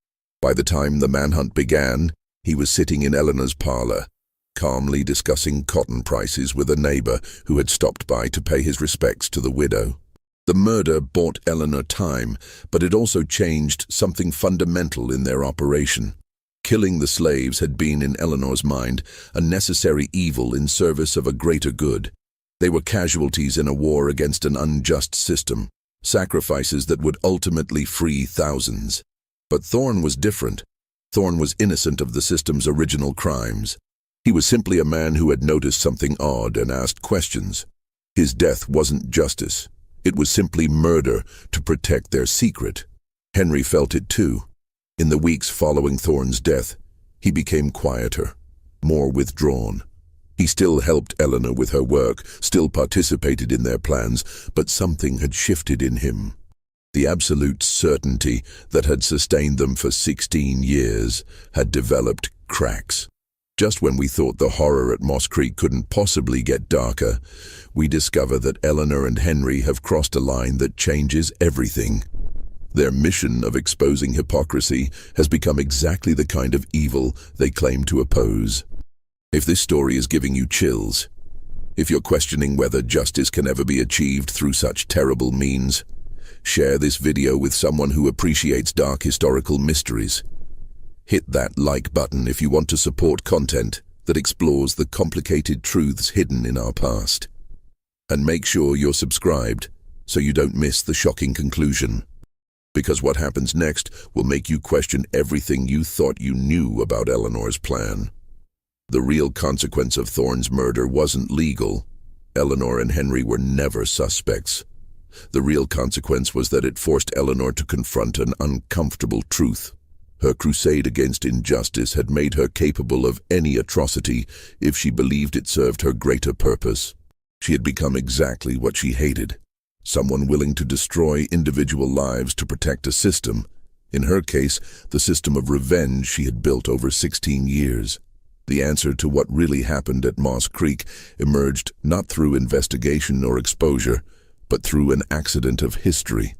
By the time the manhunt began, he was sitting in Eleanor's parlor, calmly discussing cotton prices with a neighbor who had stopped by to pay his respects to the widow. The murder bought Eleanor time, but it also changed something fundamental in their operation. Killing the slaves had been, in Eleanor's mind, a necessary evil in service of a greater good. They were casualties in a war against an unjust system, sacrifices that would ultimately free thousands. But Thorne was different. Thorne was innocent of the system's original crimes. He was simply a man who had noticed something odd and asked questions. His death wasn't justice. It was simply murder to protect their secret. Henry felt it too. In the weeks following Thorne's death, he became quieter, more withdrawn. He still helped Eleanor with her work, still participated in their plans, but something had shifted in him. The absolute certainty that had sustained them for 16 years had developed cracks. Just when we thought the horror at Moss Creek couldn't possibly get darker, we discover that Eleanor and Henry have crossed a line that changes everything. Their mission of exposing hypocrisy has become exactly the kind of evil they claim to oppose. If this story is giving you chills, if you're questioning whether justice can ever be achieved through such terrible means, share this video with someone who appreciates dark historical mysteries. Hit that like button if you want to support content that explores the complicated truths hidden in our past. And make sure you're subscribed so you don't miss the shocking conclusion. Because what happens next will make you question everything you thought you knew about Eleanor's plan. The real consequence of Thorne's murder wasn't legal. Eleanor and Henry were never suspects. The real consequence was that it forced Eleanor to confront an uncomfortable truth. Her crusade against injustice had made her capable of any atrocity if she believed it served her greater purpose. She had become exactly what she hated, someone willing to destroy individual lives to protect a system. In her case, the system of revenge she had built over 16 years. The answer to what really happened at Moss Creek emerged not through investigation or exposure, but through an accident of history.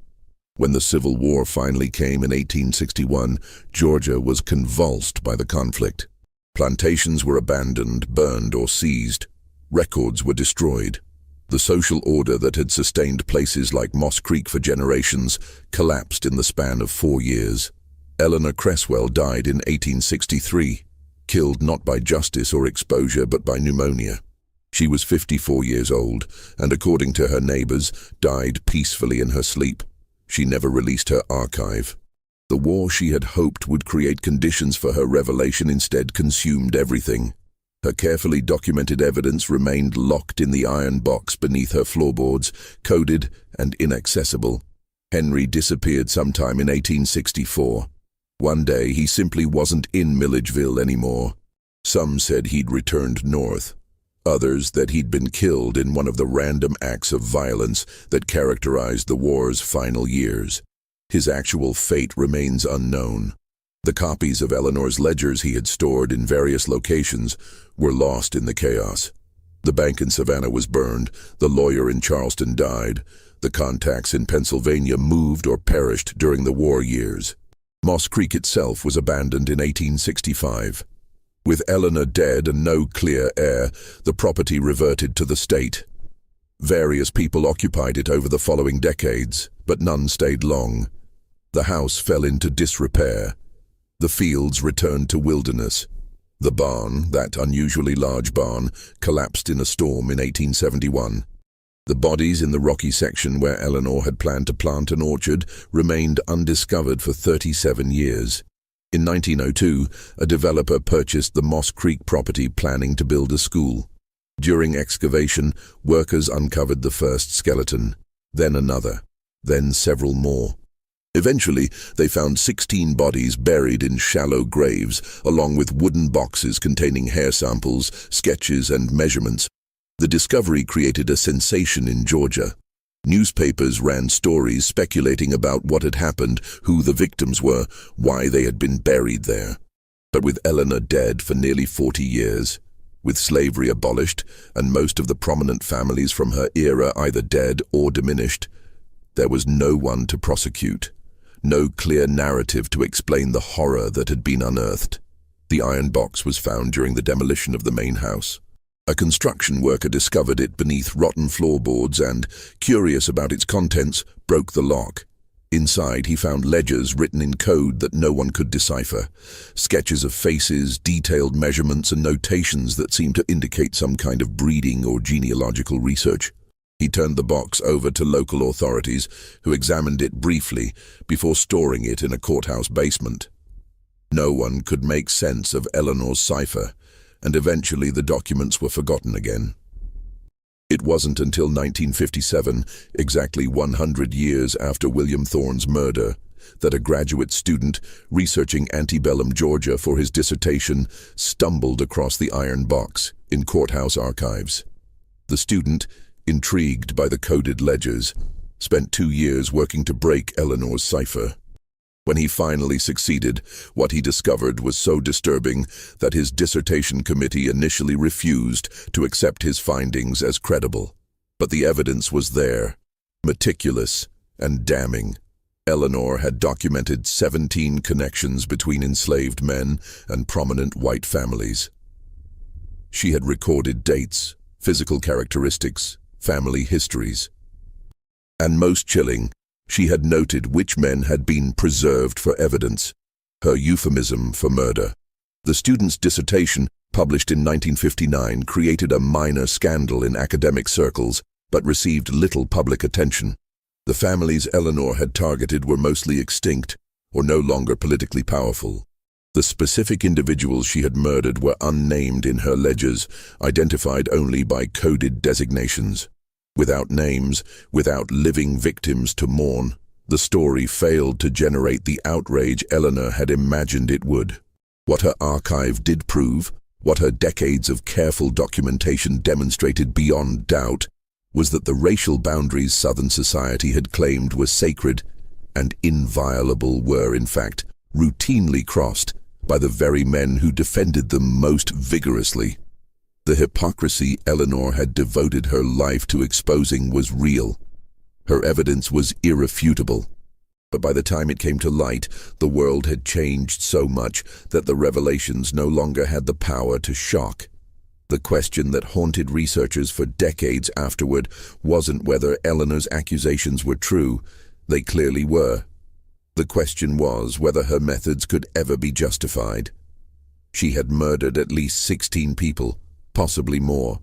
When the Civil War finally came in 1861, Georgia was convulsed by the conflict. Plantations were abandoned, burned, or seized. Records were destroyed. The social order that had sustained places like Moss Creek for generations collapsed in the span of 4 years. Eleanor Cresswell died in 1863, killed not by justice or exposure but by pneumonia. She was 54 years old, and according to her neighbors, died peacefully in her sleep. She never released her archive. The war she had hoped would create conditions for her revelation instead consumed everything. Her carefully documented evidence remained locked in the iron box beneath her floorboards, coded and inaccessible. Henry disappeared sometime in 1864. One day he simply wasn't in Milledgeville anymore. Some said he'd returned north. Others that he'd been killed in one of the random acts of violence that characterized the war's final years. His actual fate remains unknown. The copies of Eleanor's ledgers he had stored in various locations were lost in the chaos. The bank in Savannah was burned, the lawyer in Charleston died, the contacts in Pennsylvania moved or perished during the war years. Moss Creek itself was abandoned in 1865. With Eleanor dead and no clear heir, the property reverted to the state. Various people occupied it over the following decades, but none stayed long. The house fell into disrepair. The fields returned to wilderness. The barn, that unusually large barn, collapsed in a storm in 1871. The bodies in the rocky section where Eleanor had planned to plant an orchard remained undiscovered for 37 years. In 1902, a developer purchased the Moss Creek property planning to build a school. During excavation, workers uncovered the first skeleton, then another, then several more. Eventually, they found 16 bodies buried in shallow graves, along with wooden boxes containing hair samples, sketches, and measurements. The discovery created a sensation in Georgia. Newspapers ran stories speculating about what had happened, who the victims were, why they had been buried there. But with Eleanor dead for nearly 40 years, with slavery abolished, and most of the prominent families from her era either dead or diminished, there was no one to prosecute, no clear narrative to explain the horror that had been unearthed. The iron box was found during the demolition of the main house. A construction worker discovered it beneath rotten floorboards and, curious about its contents, broke the lock. Inside, he found ledgers written in code that no one could decipher, sketches of faces, detailed measurements, and notations that seemed to indicate some kind of breeding or genealogical research. He turned the box over to local authorities, who examined it briefly before storing it in a courthouse basement. No one could make sense of Eleanor's cipher, and eventually the documents were forgotten again. It wasn't until 1957, exactly 100 years after William Thorne's murder, that a graduate student researching antebellum Georgia for his dissertation stumbled across the iron box in courthouse archives. The student, intrigued by the coded ledgers, spent 2 years working to break Eleanor's cipher. When he finally succeeded, what he discovered was so disturbing that his dissertation committee initially refused to accept his findings as credible. But the evidence was there, meticulous and damning. Eleanor had documented 17 connections between enslaved men and prominent white families. She had recorded dates, physical characteristics, family histories. And most chilling, she had noted which men had been preserved for evidence, her euphemism for murder. The student's dissertation, published in 1959, created a minor scandal in academic circles, but received little public attention. The families Eleanor had targeted were mostly extinct, or no longer politically powerful. The specific individuals she had murdered were unnamed in her ledgers, identified only by coded designations. Without names, without living victims to mourn, the story failed to generate the outrage Eleanor had imagined it would. What her archive did prove, what her decades of careful documentation demonstrated beyond doubt, was that the racial boundaries Southern society had claimed were sacred and inviolable were, in fact, routinely crossed by the very men who defended them most vigorously. The hypocrisy Eleanor had devoted her life to exposing was real. Her evidence was irrefutable. But by the time it came to light, the world had changed so much that the revelations no longer had the power to shock. The question that haunted researchers for decades afterward wasn't whether Eleanor's accusations were true. They clearly were. The question was whether her methods could ever be justified. She had murdered at least 16 people, possibly more.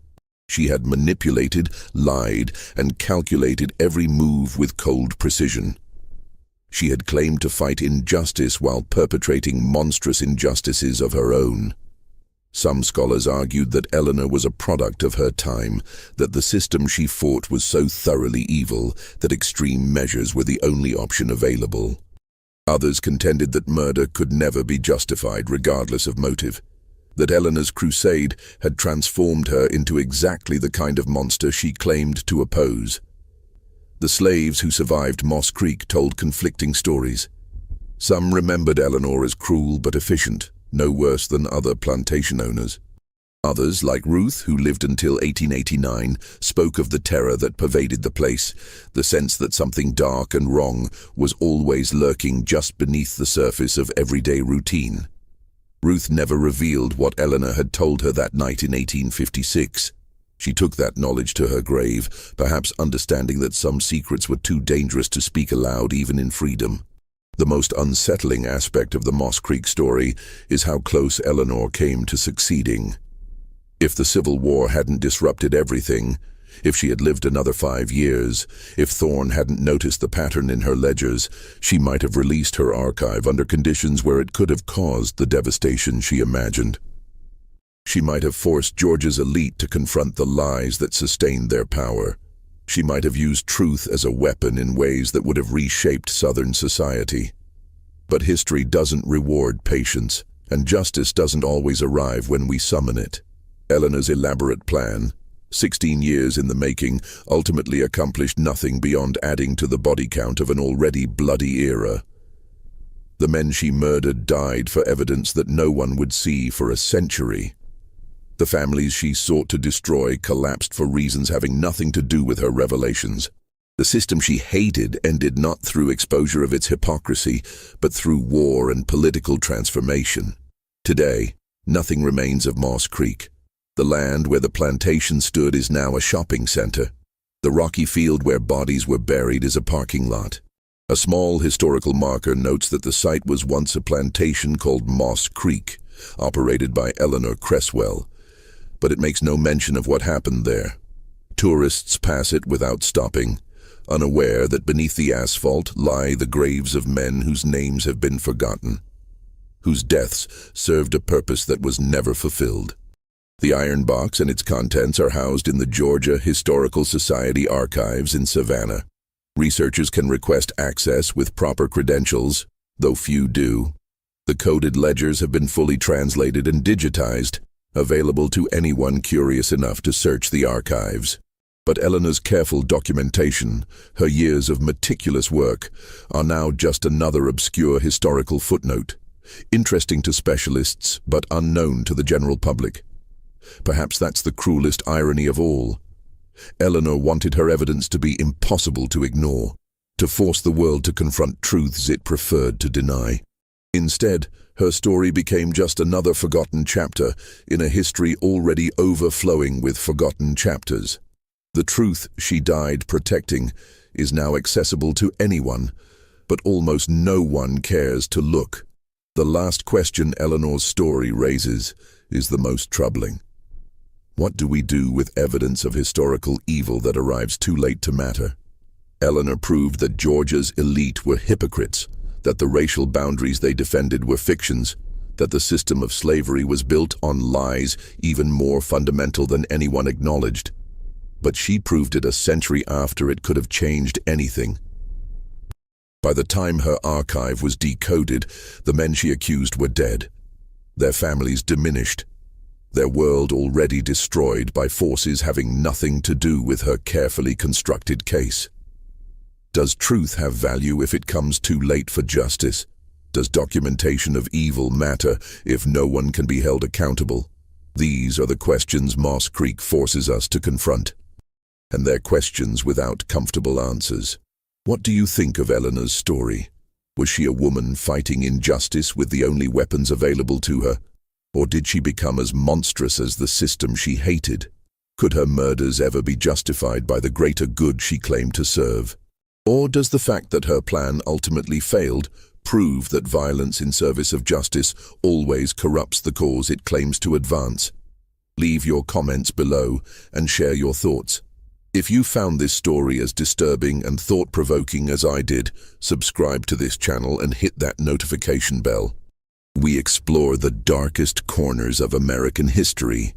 She had manipulated, lied, and calculated every move with cold precision. She had claimed to fight injustice while perpetrating monstrous injustices of her own. Some scholars argued that Eleanor was a product of her time, that the system she fought was so thoroughly evil that extreme measures were the only option available. Others contended that murder could never be justified regardless of motive, that Eleanor's crusade had transformed her into exactly the kind of monster she claimed to oppose. The slaves who survived Moss Creek told conflicting stories. Some remembered Eleanor as cruel but efficient, no worse than other plantation owners. Others, like Ruth, who lived until 1889, spoke of the terror that pervaded the place, the sense that something dark and wrong was always lurking just beneath the surface of everyday routine. Ruth never revealed what Eleanor had told her that night in 1856. She took that knowledge to her grave, perhaps understanding that some secrets were too dangerous to speak aloud even in freedom. The most unsettling aspect of the Moss Creek story is how close Eleanor came to succeeding. If the Civil War hadn't disrupted everything, if she had lived another 5 years, if Thorne hadn't noticed the pattern in her ledgers, she might have released her archive under conditions where it could have caused the devastation she imagined. She might have forced Georgia's elite to confront the lies that sustained their power. She might have used truth as a weapon in ways that would have reshaped Southern society. But history doesn't reward patience, and justice doesn't always arrive when we summon it. Eleanor's elaborate plan, 16 years in the making, ultimately accomplished nothing beyond adding to the body count of an already bloody era. The men she murdered died for evidence that no one would see for a century. The families she sought to destroy collapsed for reasons having nothing to do with her revelations. The system she hated ended not through exposure of its hypocrisy, but through war and political transformation. Today, nothing remains of Moss Creek. The land where the plantation stood is now a shopping center. The rocky field where bodies were buried is a parking lot. A small historical marker notes that the site was once a plantation called Moss Creek, operated by Eleanor Cresswell, but it makes no mention of what happened there. Tourists pass it without stopping, unaware that beneath the asphalt lie the graves of men whose names have been forgotten, whose deaths served a purpose that was never fulfilled. The iron box and its contents are housed in the Georgia Historical Society archives in Savannah. Researchers can request access with proper credentials, though few do. The coded ledgers have been fully translated and digitized, available to anyone curious enough to search the archives. But Eleanor's careful documentation, her years of meticulous work, are now just another obscure historical footnote, interesting to specialists but unknown to the general public. Perhaps that's the cruelest irony of all. Eleanor wanted her evidence to be impossible to ignore, to force the world to confront truths it preferred to deny. Instead, her story became just another forgotten chapter in a history already overflowing with forgotten chapters. The truth she died protecting is now accessible to anyone, but almost no one cares to look. The last question Eleanor's story raises is the most troubling. What do we do with evidence of historical evil that arrives too late to matter? Eleanor proved that Georgia's elite were hypocrites, that the racial boundaries they defended were fictions, that the system of slavery was built on lies even more fundamental than anyone acknowledged. But she proved it a century after it could have changed anything. By the time her archive was decoded, the men she accused were dead, their families diminished, their world already destroyed by forces having nothing to do with her carefully constructed case. Does truth have value if it comes too late for justice? Does documentation of evil matter if no one can be held accountable? These are the questions Moss Creek forces us to confront. And they're questions without comfortable answers. What do you think of Eleanor's story? Was she a woman fighting injustice with the only weapons available to her? Or did she become as monstrous as the system she hated? Could her murders ever be justified by the greater good she claimed to serve? Or does the fact that her plan ultimately failed prove that violence in service of justice always corrupts the cause it claims to advance? Leave your comments below and share your thoughts. If you found this story as disturbing and thought-provoking as I did, subscribe to this channel and hit that notification bell. We explore the darkest corners of American history,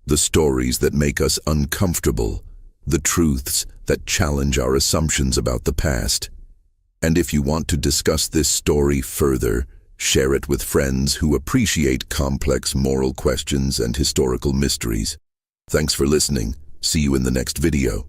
the stories that make us uncomfortable, the truths that challenge our assumptions about the past. And if you want to discuss this story further, share it with friends who appreciate complex moral questions and historical mysteries. Thanks for listening. See you in the next video.